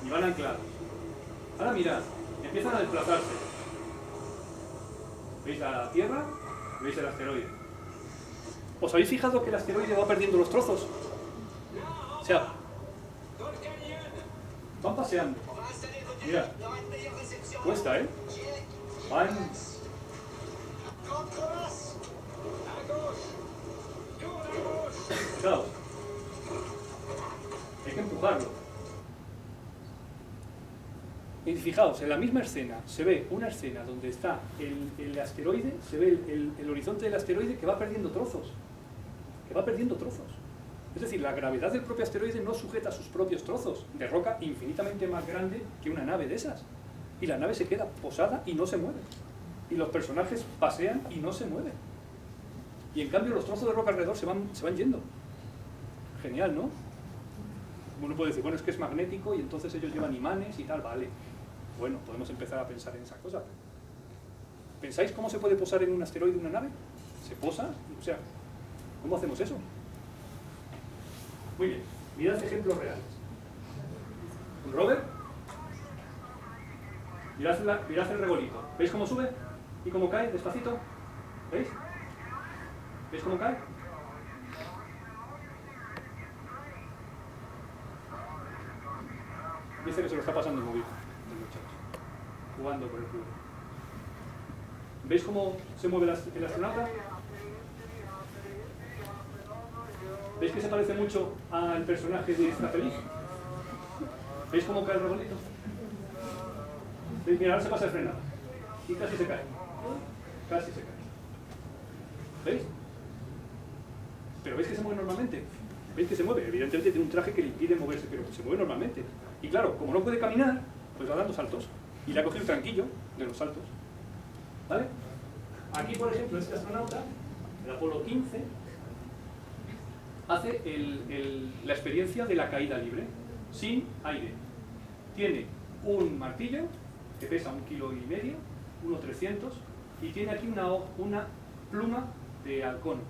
Ni van anclados. Ahora mirad, empiezan a desplazarse. ¿Veis la Tierra? ¿Veis el asteroide? ¿Os habéis fijado que el asteroide va perdiendo los trozos? O sea, van paseando. Mirad. Cuesta, ¿eh? Van... Fijaos. Hay que empujarlo. Y fijaos, en la misma escena se ve una escena donde está el asteroide, se ve el horizonte del asteroide que va perdiendo trozos. Que va perdiendo trozos. Es decir, la gravedad del propio asteroide no sujeta sus propios trozos de roca infinitamente más grande que una nave de esas. Y la nave se queda posada y no se mueve. Y los personajes pasean y no se mueven. Y en cambio los trozos de roca alrededor se van yendo. Genial, ¿no? Uno puede decir, bueno, es que es magnético y entonces ellos llevan imanes y tal, vale. Bueno, podemos empezar a pensar en esa cosa. ¿Pensáis cómo se puede posar en un asteroide una nave? ¿Se posa? O sea, ¿cómo hacemos eso? Muy bien, mirad ejemplos reales. Un rover. Mirad el regolito. ¿Veis cómo sube? ¿Y cómo cae? Despacito. ¿Veis? ¿Veis cómo cae? Dice que se lo está pasando muy bien el muchacho, jugando por el cubo. ¿Veis cómo se mueve el astronauta? ¿Veis que se parece mucho al personaje de esta peli? ¿Veis cómo cae el regolito? ¿Veis? Mira, ahora se pasa el frenado y casi se cae. Casi se cae. ¿Veis? Pero ¿veis que se mueve normalmente? ¿Veis que se mueve? Evidentemente tiene un traje que le impide moverse, pero se mueve normalmente. Y claro, como no puede caminar, pues va dando saltos. Y le ha cogido el tranquillo de los saltos. ¿Vale? Aquí, por ejemplo, este astronauta, el Apolo 15, hace la experiencia de la caída libre, sin aire. Tiene un martillo que pesa 1,5 kilos, 1,300, y tiene aquí una pluma de halcón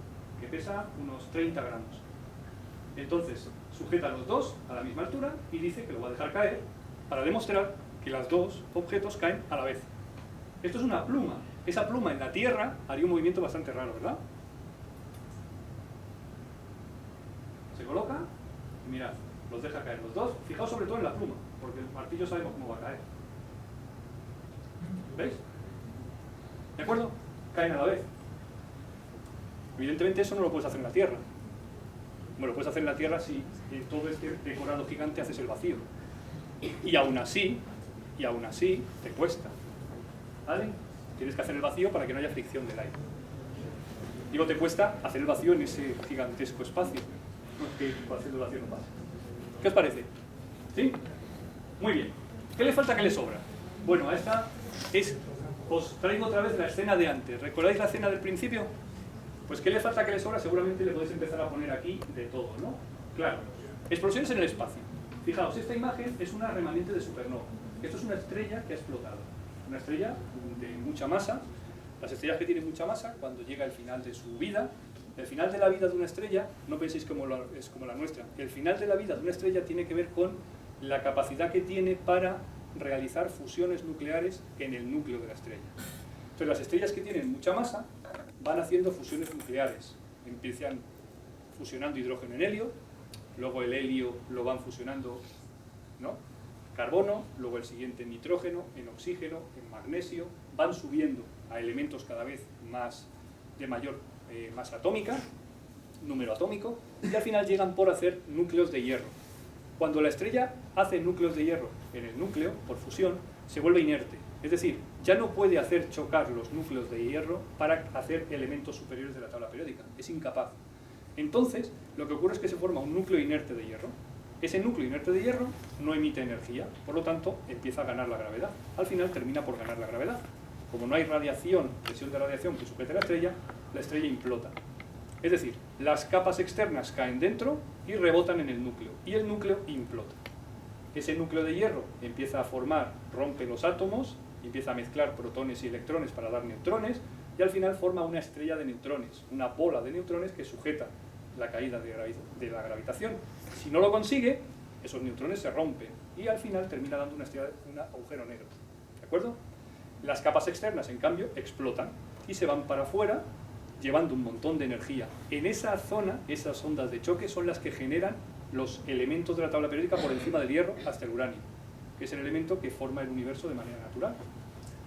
que pesa unos 30 gramos. Entonces, sujeta los dos a la misma altura y dice que lo va a dejar caer para demostrar que los dos objetos caen a la vez. Esto es una pluma, esa pluma en la Tierra haría un movimiento bastante raro, ¿verdad? Se coloca y mirad, los deja caer los dos. Fijaos sobre todo en la pluma, porque el martillo sabemos cómo va a caer. ¿Veis? ¿De acuerdo? Caen a la vez. Evidentemente eso no lo puedes hacer en la Tierra. Bueno, lo puedes hacer en la Tierra si todo este decorado gigante haces el vacío. Y aún así te cuesta. ¿Vale? Tienes que hacer el vacío para que no haya fricción del aire. Digo, te cuesta hacer el vacío en ese gigantesco espacio. No es que haciendo el vacío no pasa. ¿Qué os parece? ¿Sí? Muy bien. ¿Qué le falta que le sobra? Bueno, a esta os traigo otra vez la escena de antes. ¿Recordáis la escena del principio? Pues ¿qué le falta que le sobra? Seguramente le podéis empezar a poner aquí de todo, ¿no? Claro. Explosiones en el espacio. Fijaos, esta imagen es una remanente de supernova. Esto es una estrella que ha explotado. Una estrella de mucha masa. Las estrellas que tienen mucha masa, cuando llega el final de su vida, el final de la vida de una estrella, no penséis es como la nuestra. El final de la vida de una estrella tiene que ver con la capacidad que tiene para realizar fusiones nucleares en el núcleo de la estrella. Entonces las estrellas que tienen mucha masa van haciendo fusiones nucleares. Empiezan fusionando hidrógeno en helio, luego el helio lo van fusionando, ¿no?, carbono, luego el siguiente en nitrógeno, en oxígeno, en magnesio, van subiendo a elementos cada vez más de mayor masa atómica, número atómico, y al final llegan por hacer núcleos de hierro. Cuando la estrella hace núcleos de hierro en el núcleo, por fusión, se vuelve inerte. Es decir, ya no puede hacer chocar los núcleos de hierro para hacer elementos superiores de la tabla periódica. Es incapaz. Entonces, lo que ocurre es que se forma un núcleo inerte de hierro. Ese núcleo inerte de hierro no emite energía, por lo tanto, empieza a ganar la gravedad. Al final termina por ganar la gravedad. Como no hay radiación, presión de radiación que sujete la estrella implota. Es decir, las capas externas caen dentro y rebotan en el núcleo, y el núcleo implota. Ese núcleo de hierro empieza a formar, rompe los átomos, empieza a mezclar protones y electrones para dar neutrones, y al final forma una estrella de neutrones, una bola de neutrones que sujeta la caída de la gravitación. Si no lo consigue, esos neutrones se rompen, y al final termina dando un agujero negro. ¿De acuerdo? Las capas externas, en cambio, explotan y se van para afuera, llevando un montón de energía. En esa zona, esas ondas de choque son las que generan los elementos de la tabla periódica por encima del hierro hasta el uranio, que es el elemento que forma el universo de manera natural.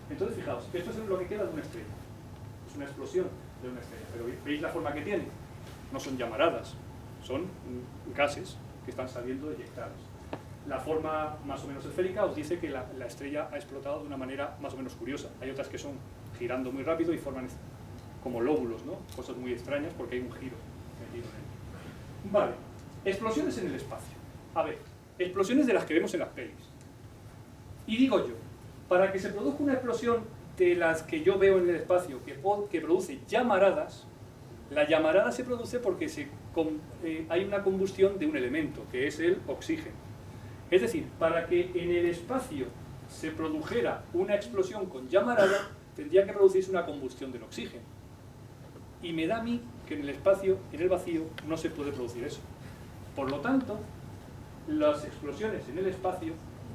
Entonces, fijaos, esto es lo que queda de una estrella. Es una explosión de una estrella. Pero ¿veis la forma que tiene? No son llamaradas, son gases que están saliendo eyectados. La forma más o menos esférica os dice que la estrella ha explotado de una manera más o menos curiosa. Hay otras que son girando muy rápido y forman como lóbulos, ¿no? Cosas muy extrañas porque hay un giro metido en él. Vale, explosiones en el espacio. A ver, explosiones de las que vemos en las pelis. Y digo yo, para que se produzca una explosión de las que yo veo en el espacio que produce llamaradas, la llamarada se produce porque hay una combustión de un elemento, que es el oxígeno. Es decir, para que en el espacio se produjera una explosión con llamarada, tendría que producirse una combustión del oxígeno. Y me da a mí que en el espacio, en el vacío, no se puede producir eso. Por lo tanto, las explosiones en el espacio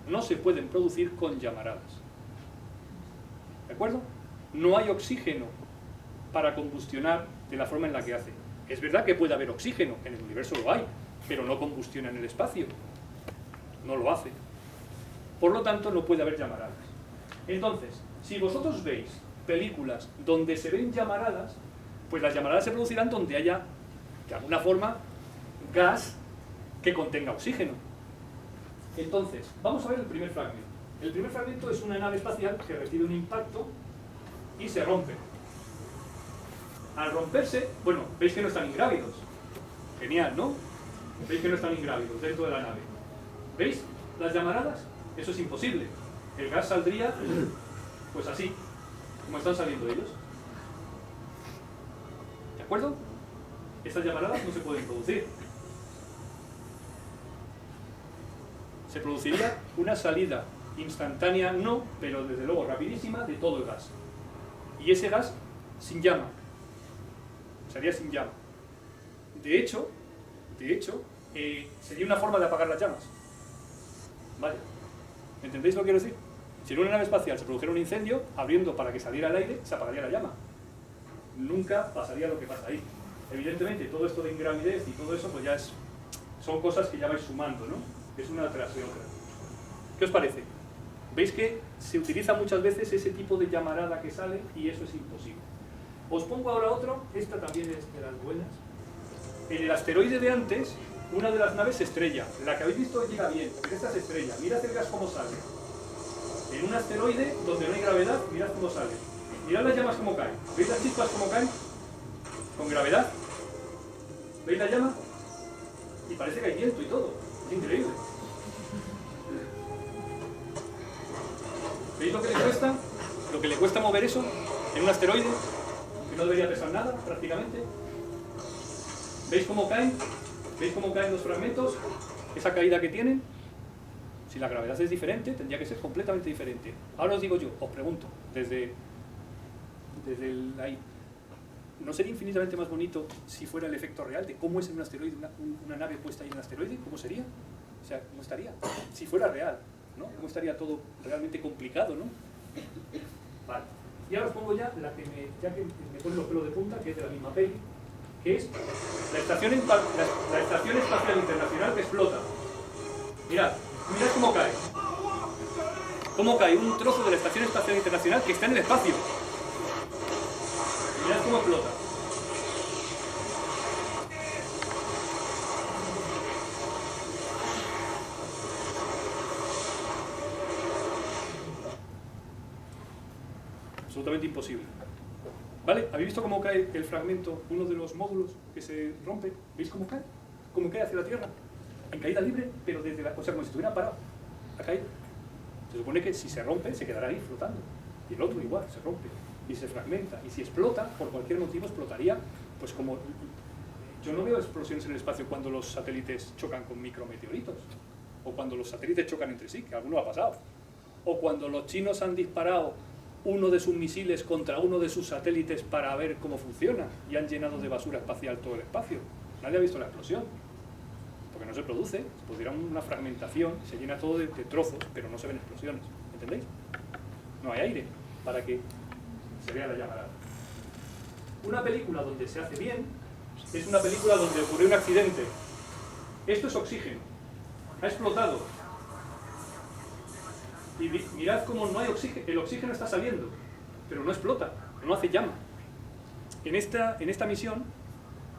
no se pueden producir con llamaradas. ¿De acuerdo? No hay oxígeno para combustionar de la forma en la que hace. Es verdad que puede haber oxígeno, en el universo lo hay, pero no combustiona en el espacio. No lo hace. Por lo tanto, no puede haber llamaradas. Entonces, si vosotros veis películas donde se ven llamaradas, pues las llamaradas se producirán donde haya, de alguna forma, gas que contenga oxígeno. Entonces, vamos a ver el primer fragmento. El primer fragmento es una nave espacial que recibe un impacto y se rompe. Al romperse, bueno, veis que no están ingrávidos. Genial, ¿no? Veis que no están ingrávidos dentro de la nave. ¿Veis las llamaradas? Eso es imposible. El gas saldría, pues así, como están saliendo ellos. ¿De acuerdo? Estas llamaradas no se pueden producir. Se produciría una salida instantánea, no, pero desde luego rapidísima, de todo el gas. Y ese gas sin llama. Sería sin llama. De hecho, sería una forma de apagar las llamas. Vale. ¿Entendéis lo que quiero decir? Si en una nave espacial se produjera un incendio, abriendo para que saliera el aire, se apagaría la llama. Nunca pasaría lo que pasa ahí. Evidentemente, todo esto de ingravidez y todo eso, pues ya son cosas que ya vais sumando, ¿no? Es una tras de otra. ¿Qué os parece? Veis que se utiliza muchas veces ese tipo de llamarada que sale y eso es imposible. Os pongo ahora otro, esta también es de las buenas. En el asteroide de antes, una de las naves se estrella. La que habéis visto llega bien, pero esta se estrella. Mirad el gas cómo sale. En un asteroide donde no hay gravedad, mirad cómo sale. Mirad las llamas cómo caen. ¿Veis las chispas cómo caen? Con gravedad. ¿Veis la llama? Y parece que hay viento y todo. Es increíble. ¿Veis lo que le cuesta? Lo que le cuesta mover eso en un asteroide, que no debería pesar nada, prácticamente. ¿Veis cómo caen? ¿Veis cómo caen los fragmentos? Esa caída que tienen. Si la gravedad es diferente, tendría que ser completamente diferente. Ahora os digo yo, os pregunto, desde ahí, ¿no sería infinitamente más bonito si fuera el efecto real de cómo es en un asteroide, una nave puesta ahí en un asteroide? ¿Cómo sería? O sea, ¿cómo estaría? Si fuera real, ¿no? ¿Cómo estaría todo realmente complicado, ¿no? Vale. Y ahora os pongo ya la que me pone los pelos de punta, que es de la misma peli, que es la Estación Espacial Internacional que explota. Mirad cómo cae. Cómo cae un trozo de la Estación Espacial Internacional que está en el espacio. Mirad cómo explota. Absolutamente imposible. ¿Vale? ¿Habéis visto cómo cae el fragmento, uno de los módulos que se rompe? ¿Veis cómo cae? ¿Cómo cae hacia la Tierra? En caída libre, pero desde la... O sea, como si estuviera parado. Ha caído. Se supone que si se rompe, se quedará ahí flotando. Y el otro igual, se rompe. Y se fragmenta. Y si explota, por cualquier motivo, explotaría, pues como... Yo no veo explosiones en el espacio cuando los satélites chocan con micrometeoritos. O cuando los satélites chocan entre sí, que alguno ha pasado. O cuando los chinos han disparado uno de sus misiles contra uno de sus satélites para ver cómo funciona y han llenado de basura espacial todo el espacio. Nadie ha visto la explosión, porque no se produce, se produciera una fragmentación, se llena todo de trozos, pero no se ven explosiones, ¿entendéis? No hay aire para que se vea la llamarada. Una película donde se hace bien es una película donde ocurrió un accidente. Esto es oxígeno, ha explotado. Y mirad cómo no hay oxígeno, el oxígeno está saliendo, pero no explota, no hace llama. En esta misión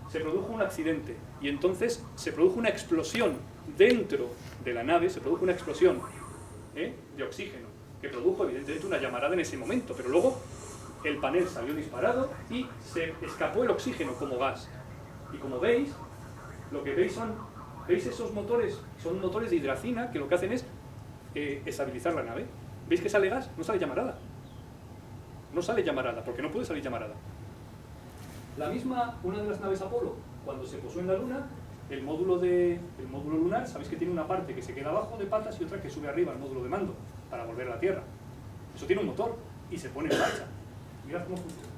se produjo un accidente y entonces se produjo una explosión dentro de la nave, se produjo una explosión de oxígeno, que produjo evidentemente una llamarada en ese momento, pero luego el panel salió disparado y se escapó el oxígeno como gas. Y como veis, lo que veis ¿veis esos motores? Son motores de hidracina que lo que hacen es estabilizar la nave. ¿Veis que sale gas? No sale llamarada. No sale llamarada, porque no puede salir llamarada. Una de las naves Apolo, cuando se posó en la Luna, el módulo lunar, sabéis que tiene una parte que se queda abajo de patas y otra que sube arriba al módulo de mando, para volver a la Tierra. Eso tiene un motor y se pone en marcha. Mirad cómo funciona.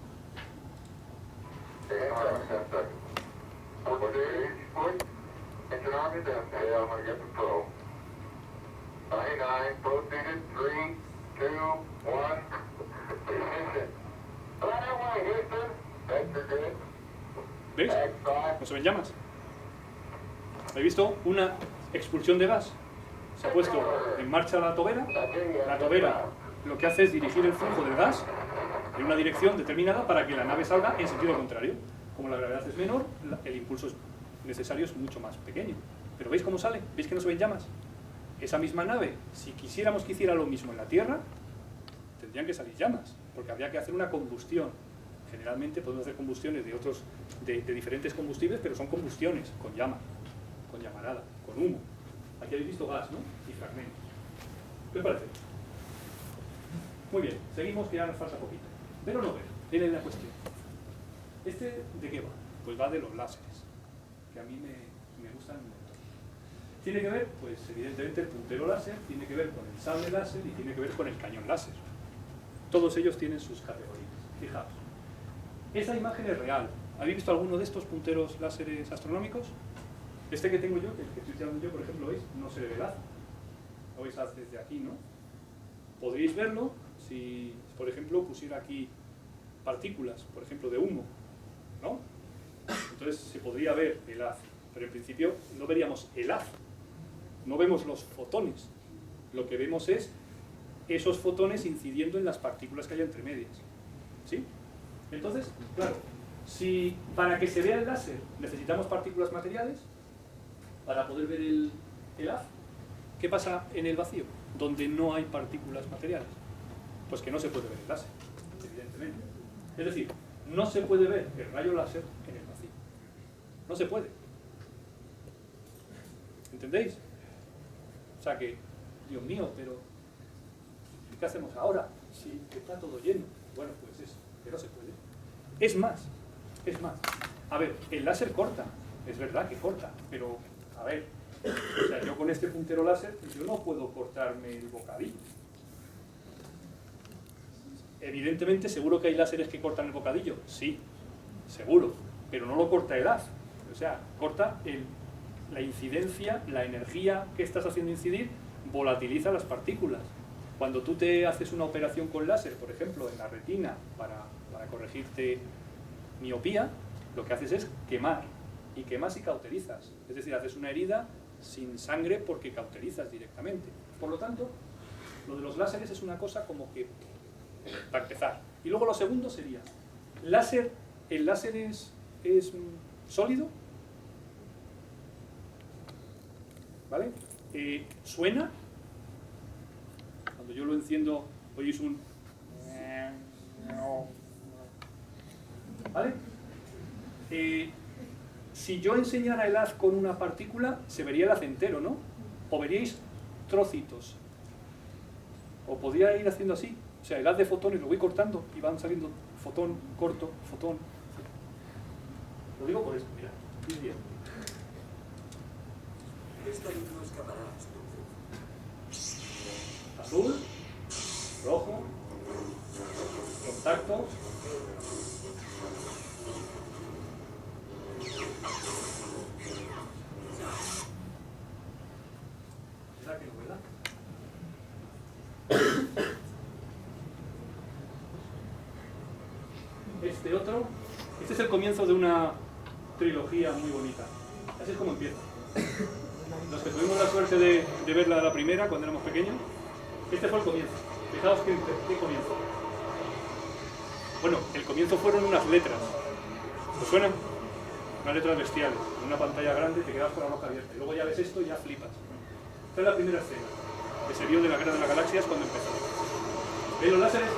¿Veis? No se ven llamas. ¿Habéis visto una expulsión de gas? Se ha puesto en marcha la tobera. La tobera lo que hace es dirigir el flujo del gas en una dirección determinada para que la nave salga en sentido contrario. Como la gravedad es menor, el impulso necesario es mucho más pequeño. Pero ¿veis cómo sale? ¿Veis que no se ven llamas? Esa misma nave, si quisiéramos que hiciera lo mismo en la Tierra, tendrían que salir llamas, porque habría que hacer una combustión. Generalmente podemos hacer combustiones de diferentes combustibles, pero son combustiones con llama, con llamarada, con humo. Aquí habéis visto gas, ¿no? Y fragmentos. ¿Qué os parece? Muy bien, seguimos, que ya nos falta poquito. ¿Ver o no ver? Era la cuestión. ¿De qué va? Pues va de los láseres, que a mí me gustan un montón. Tiene que ver, pues evidentemente, el puntero láser, tiene que ver con el sable láser y tiene que ver con el cañón láser. Todos ellos tienen sus categorías. Fijaos. Esa imagen es real. ¿Habéis visto alguno de estos punteros láseres astronómicos? Este que tengo yo, el que estoy tirando yo, por ejemplo, ¿veis? No se le ve el haz. Lo veis haz desde aquí, ¿no? podríais verlo si, por ejemplo, pusiera aquí partículas, por ejemplo, de humo, ¿no? Entonces se podría ver el haz, pero en principio no veríamos el haz, no vemos los fotones, lo que vemos es esos fotones incidiendo en las partículas que hay entre medias, ¿sí? Entonces, claro, si para que se vea el láser necesitamos partículas materiales para poder ver el haz, ¿qué pasa en el vacío, donde no hay partículas materiales? Pues que no se puede ver el láser, evidentemente. Es decir, no se puede ver el rayo láser en el vacío. No se puede. ¿Entendéis? O sea que, Dios mío, pero ¿qué hacemos ahora? Si está todo lleno. Bueno, pues eso, que no se puede. Es más. A ver, el láser corta, es verdad que corta, pero, a ver, o sea, yo con este puntero láser, yo no puedo cortarme el bocadillo. Evidentemente, seguro que hay láseres que cortan el bocadillo, sí, seguro, pero no lo corta el haz. O sea, corta la incidencia, la energía que estás haciendo incidir, volatiliza las partículas. Cuando tú te haces una operación con láser, por ejemplo, en la retina, para corregirte miopía, lo que haces es quemar, y quemas y cauterizas. Es decir, haces una herida sin sangre porque cauterizas directamente. Por lo tanto, lo de los láseres es una cosa como que, para empezar. Y luego lo segundo sería, ¿el láser es sólido? ¿Vale? ¿Suena? Cuando yo lo enciendo, oís un... ¿Vale? Si yo enseñara el haz con una partícula, se vería el haz entero, ¿no? O veríais trocitos. O podría ir haciendo así. O sea, el haz de fotones lo voy cortando y van saliendo fotón, corto, fotón. Lo digo por esto, mira. ¿Veis bien? Esta luz no escapará. Azul, rojo, contacto. ¿Verdad que no, verdad? Este es el comienzo de una trilogía muy bonita. Así es como empieza. Los que tuvimos la suerte de verla la primera cuando éramos pequeños, este fue el comienzo. Fijaos qué comienzo. Bueno, el comienzo fueron unas letras. ¿Os suenan? Unas letras bestiales. En una pantalla grande te quedas con la boca abierta. Y luego ya ves esto y ya flipas. Esta es la primera escena que se vio de la Guerra de las Galaxias cuando empezó. ¿Veis los láseres?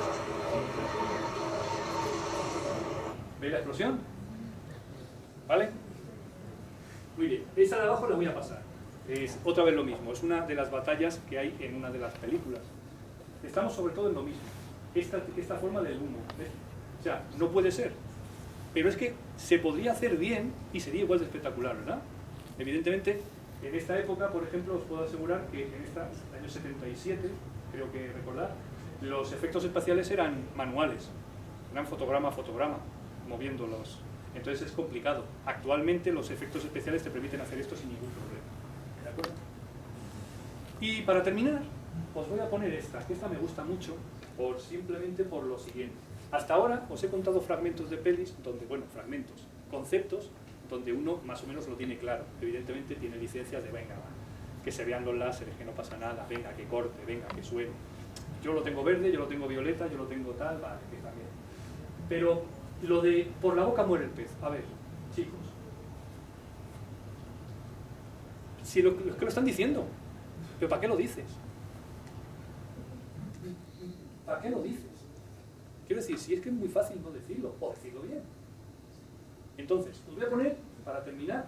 ¿Veis la explosión? ¿Vale? Muy bien. Esa de abajo la voy a pasar. Es otra vez lo mismo. Es una de las batallas que hay en una de las películas. Estamos sobre todo en lo mismo. Esta forma del humo. ¿Ves? O sea, no puede ser. Pero es que se podría hacer bien y sería igual de espectacular, ¿verdad? Evidentemente, en esta época, por ejemplo, os puedo asegurar que en este año 77, creo que recordar, los efectos espaciales eran manuales. Eran fotograma a fotograma, moviéndolos. Entonces es complicado. Actualmente los efectos especiales te permiten hacer esto sin ningún problema. ¿De acuerdo? Y para terminar, os voy a poner esta, que esta me gusta mucho, simplemente por lo siguiente. Hasta ahora os he contado fragmentos de pelis, donde, bueno, fragmentos, conceptos, donde uno más o menos lo tiene claro. Evidentemente tiene licencias de, venga, va, que se vean los láseres, que no pasa nada, venga, que corte, venga, que suene. Yo lo tengo verde, yo lo tengo violeta, yo lo tengo tal, vale, que también. Pero lo de por la boca muere el pez, a ver, chicos. Si lo que lo están diciendo, pero ¿para qué lo dices? ¿Para qué lo dices? Quiero decir, si es que es muy fácil no decirlo, o decirlo bien. Entonces, os voy a poner, para terminar,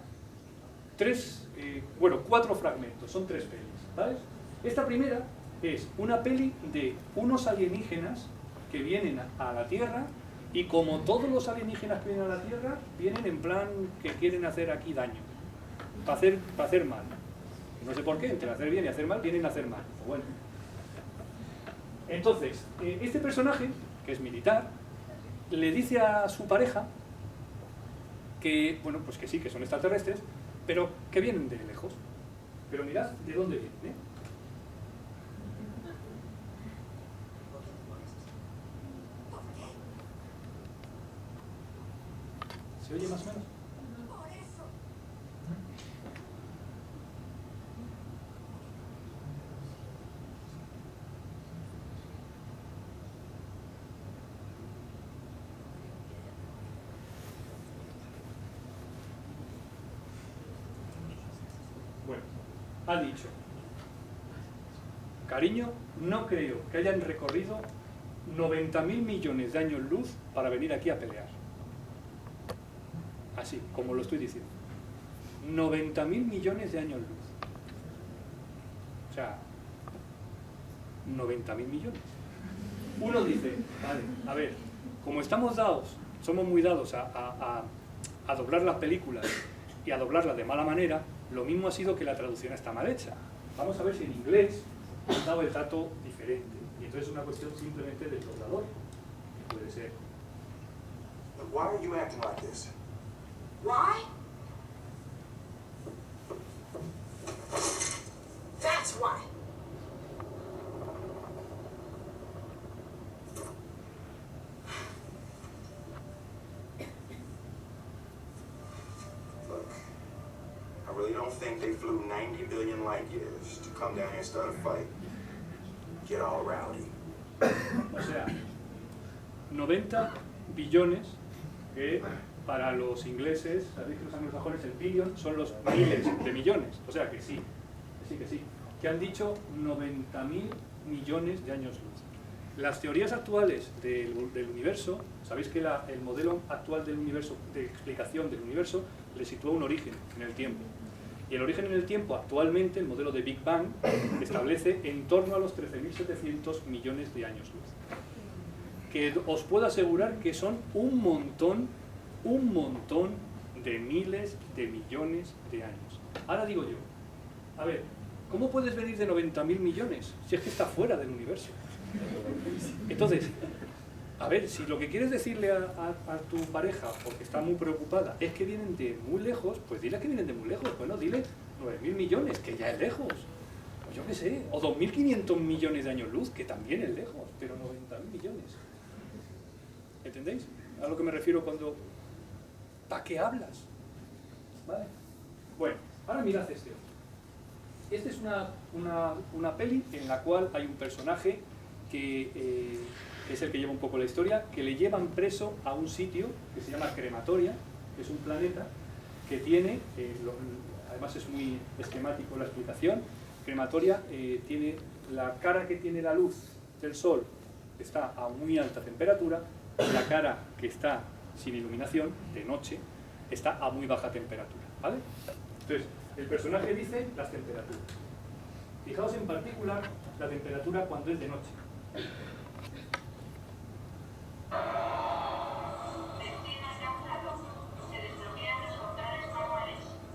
cuatro fragmentos, son 3 pelis, ¿sabes? Esta primera es una peli de unos alienígenas que vienen a la Tierra y como todos los alienígenas que vienen a la Tierra, vienen en plan que quieren hacer aquí daño, para hacer mal. No sé por qué, entre hacer bien y hacer mal, vienen a hacer mal. Bueno. Entonces, este personaje, que es militar, le dice a su pareja que, bueno, pues que sí, que son extraterrestres, pero que vienen de lejos. Pero mirad de dónde vienen, ¿eh? ¿Se oye más o menos? Bueno, ha dicho: cariño, no creo que hayan recorrido 90.000 millones de años luz para venir aquí a pelear. Así, como lo estoy diciendo. 90.000 millones de años luz. O sea, 90.000 millones. Uno dice, vale, a ver, como estamos dados, somos muy dados a doblar las películas y a doblarlas de mala manera, lo mismo ha sido que la traducción está mal hecha. Vamos a ver si en inglés han dado el dato diferente. Y entonces es una cuestión simplemente del doblador. Puede ser. But why are you acting like this? Why? That's why. Look, I really don't think they flew 90 billion light years to come down here and start a fight. Get all rowdy. O sea, 90 billones, que para los ingleses, sabéis que los anglosajones el billion son los miles de millones. O sea que sí, que sí. Que han dicho 90.000 millones de años luz. Las teorías actuales del universo, sabéis que el modelo actual del universo, de explicación del universo, le sitúa un origen en el tiempo. Y el origen en el tiempo actualmente, el modelo de Big Bang, establece en torno a los 13.700 millones de años luz. Que os puedo asegurar que son un montón de miles de millones de años. Ahora digo yo, a ver, ¿cómo puedes venir de 90.000 millones si es que está fuera del universo? Entonces, a ver, si lo que quieres decirle a tu pareja, porque está muy preocupada, es que vienen de muy lejos, pues dile que vienen de muy lejos. Bueno, dile 9.000 millones, que ya es lejos. O yo qué sé, o 2.500 millones de años luz, que también es lejos, pero 90.000 millones. ¿Entendéis? A lo que me refiero cuando... ¿Para qué hablas? ¿Vale? Bueno, ahora mirad este otro. Esta es una peli en la cual hay un personaje que es el que lleva un poco la historia, que le llevan preso a un sitio que se llama Crematoria, que es un planeta que tiene, además es muy esquemático la explicación, Crematoria tiene la cara que tiene la luz del sol, está a muy alta temperatura, la cara que está sin iluminación, de noche, está a muy baja temperatura, ¿vale? Entonces, el personaje dice las temperaturas. Fijaos en particular la temperatura cuando es de noche.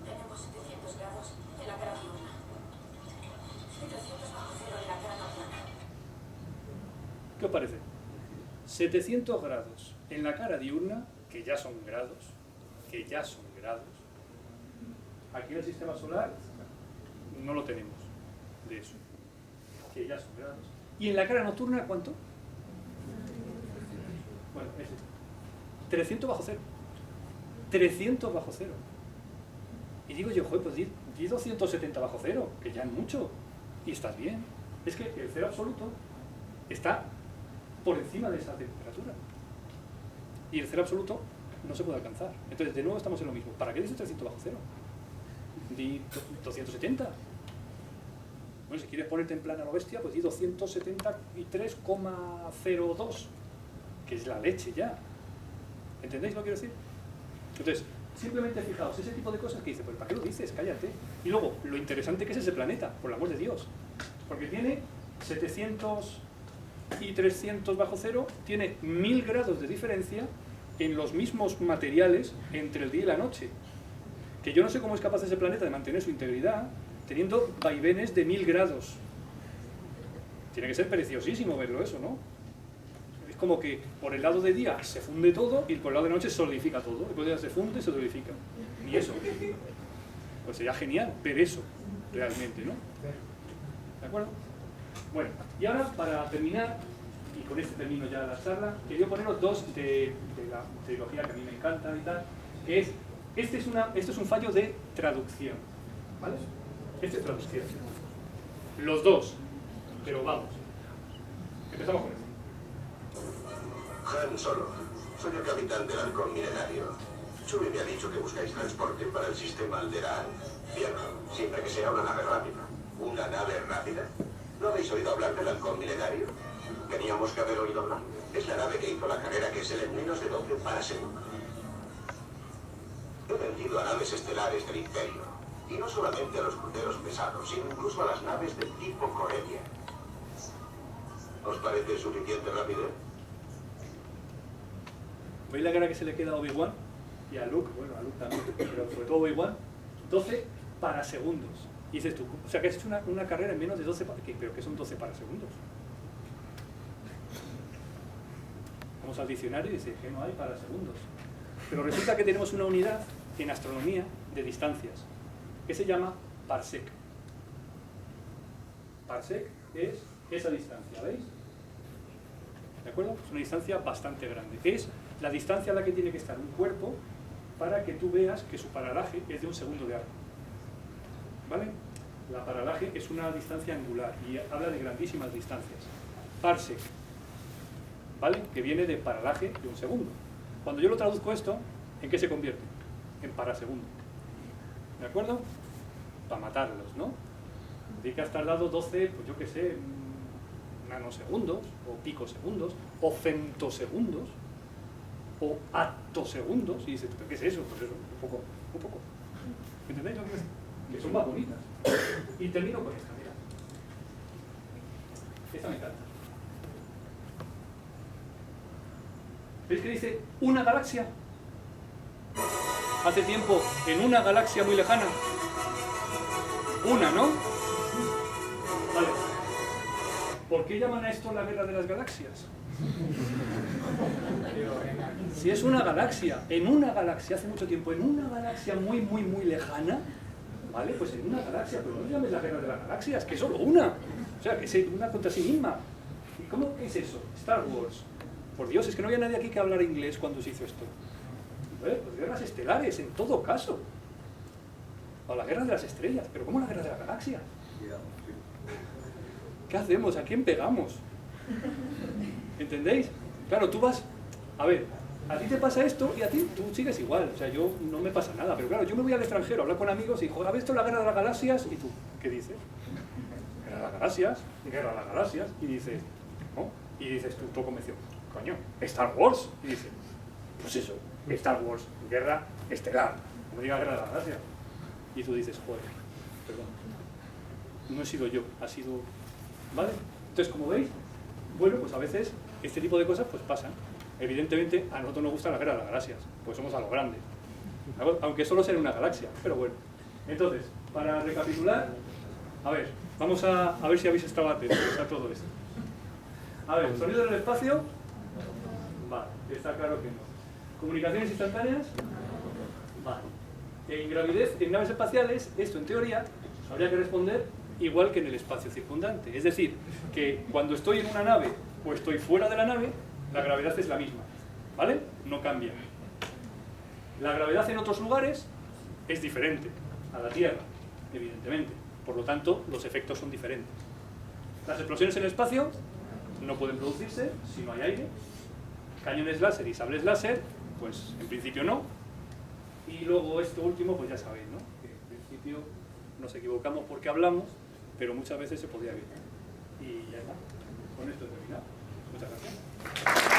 Tenemos 700 grados en la cara diurna y 300 bajo cero en la cara nocturna. ¿Qué os parece? 700 grados en la cara diurna, que ya son grados, aquí en el sistema solar no lo tenemos de eso, que ya son grados. ¿Y en la cara nocturna cuánto? Bueno, ese. 300 bajo cero. 300 bajo cero. Y digo yo, joder, pues di 270 bajo cero, que ya es mucho, y estás bien. Es que el cero absoluto está por encima de esa temperatura. Y el cero absoluto no se puede alcanzar. Entonces, de nuevo estamos en lo mismo. ¿Para qué dices 300 bajo cero? Di 270. Bueno, si quieres ponerte en plan a lo bestia, pues di 273,02, que es la leche ya. ¿Entendéis lo que quiero decir? Entonces, simplemente fijaos, ese tipo de cosas que dice, pues ¿para qué lo dices? Cállate. Y luego, lo interesante que es ese planeta, por el amor de Dios. Porque tiene 700 y 300 bajo cero, tiene 1000 grados de diferencia en los mismos materiales entre el día y la noche. Que yo no sé cómo es capaz ese planeta de mantener su integridad teniendo vaivenes de 1000 grados. Tiene que ser preciosísimo verlo eso, ¿no? Es como que por el lado de día se funde todo y por el lado de noche se solidifica todo. Después de día se funde y se solidifica. Ni eso. Pues sería genial ver eso, realmente, ¿no? ¿De acuerdo? Bueno, y ahora para terminar, y con este termino ya la charla, quería poneros dos de la trilogía que a mí me encanta y tal, Este es un fallo de traducción, ¿vale? Este es traducción. Los dos, pero vamos. Empezamos con esto. Han Solo, soy el capitán del halcón milenario. Chewie me ha dicho que buscáis transporte para el sistema Alderaan. Bien, siempre que sea una nave rápida. ¿Una nave rápida? ¿No habéis oído hablar del halcón milenario? Teníamos que haber oído hablar. Es la nave que hizo la carrera que es en menos de 12 parasegundos. He vencido a naves estelares del Imperio. Y no solamente a los cruceros pesados, sino incluso a las naves del tipo Corellia. ¿Os parece suficiente rapidez? ¿Veis la cara que se le queda a Obi-Wan? Y a Luke, bueno, a Luke también, pero sobre todo a Obi-Wan, 12 parasegundos. Y dices tú, o sea que has hecho una carrera en menos de 12 parasegundos. ¿Pero qué son 12 parasegundos? Vamos al diccionario y dice que no hay parasegundos. Pero resulta que tenemos una unidad en astronomía de distancias, que se llama parsec. Parsec es esa distancia, ¿veis? ¿De acuerdo? Es una distancia bastante grande. Es la distancia a la que tiene que estar un cuerpo para que tú veas que su paralaje es de 1 segundo de arco. ¿Vale? La paralaje es una distancia angular y habla de grandísimas distancias. Parsec, ¿vale? Que viene de paralaje de 1 segundo. Cuando yo lo traduzco esto, ¿en qué se convierte? En parasegundo. ¿De acuerdo? Para matarlos, ¿no? De que has tardado 12, pues yo qué sé, nanosegundos, o picosegundos, o femtosegundos, o attosegundos, y dices, ¿qué es eso? Pues eso, un poco. ¿Entendéis lo que es? Que son más bonitas. Y termino con esta, mira. Esta me encanta. ¿Veis que dice una galaxia? Hace tiempo, en una galaxia muy lejana. Una, ¿no? Vale. ¿Por qué llaman a esto la guerra de las galaxias? Si es una galaxia, en una galaxia, hace mucho tiempo, en una galaxia muy, muy, muy lejana, ¿vale? Pues en una galaxia, pero no llames la guerra de las galaxias, que es solo una. O sea, que es una contra sí misma. ¿Y cómo es eso? Star Wars. Por Dios, es que no había nadie aquí que hablara inglés cuando se hizo esto. ¿Vale? Pues guerras estelares, en todo caso. O la guerra de las estrellas, pero ¿cómo la guerra de la galaxia? ¿Qué hacemos? ¿A quién pegamos? ¿Entendéis? Claro, tú vas... A ver, a ti te pasa esto y a ti tú sigues igual. O sea, yo no me pasa nada. Pero claro, yo me voy al extranjero a hablar con amigos y digo, ¿has visto la guerra de las galaxias? Y tú, ¿qué dices? Guerra de las galaxias, guerra de las galaxias. Y dices, ¿no? Y dices tú, todo convencido, coño, Star Wars. Y dices, pues eso, Star Wars, guerra estelar. Como diga guerra de las galaxias. Y tú dices, joder, perdón. No he sido yo, ha sido... ¿Vale? Entonces, como veis, bueno, pues a veces este tipo de cosas pues pasan. Evidentemente, a nosotros nos gusta la guerra de las galaxias, pues somos a lo grande. Aunque solo sea en una galaxia, pero bueno. Entonces, para recapitular, a ver, vamos a ver si habéis estado atentos a todo esto. A ver, sonido en el espacio. Vale, está claro que no. Comunicaciones instantáneas. Vale. En gravidez, en naves espaciales, esto en teoría habría que responder igual que en el espacio circundante. Es decir, que cuando estoy en una nave o estoy fuera de la nave, la gravedad es la misma, ¿vale? No cambia. La gravedad en otros lugares es diferente a la Tierra, evidentemente. Por lo tanto, los efectos son diferentes. Las explosiones en el espacio no pueden producirse si no hay aire. Cañones láser y sables láser, pues en principio no. Y luego esto último, pues ya sabéis, ¿no? Que en principio nos equivocamos porque hablamos, pero muchas veces se podía evitar. Y ya está. Con esto he terminado. Muchas gracias.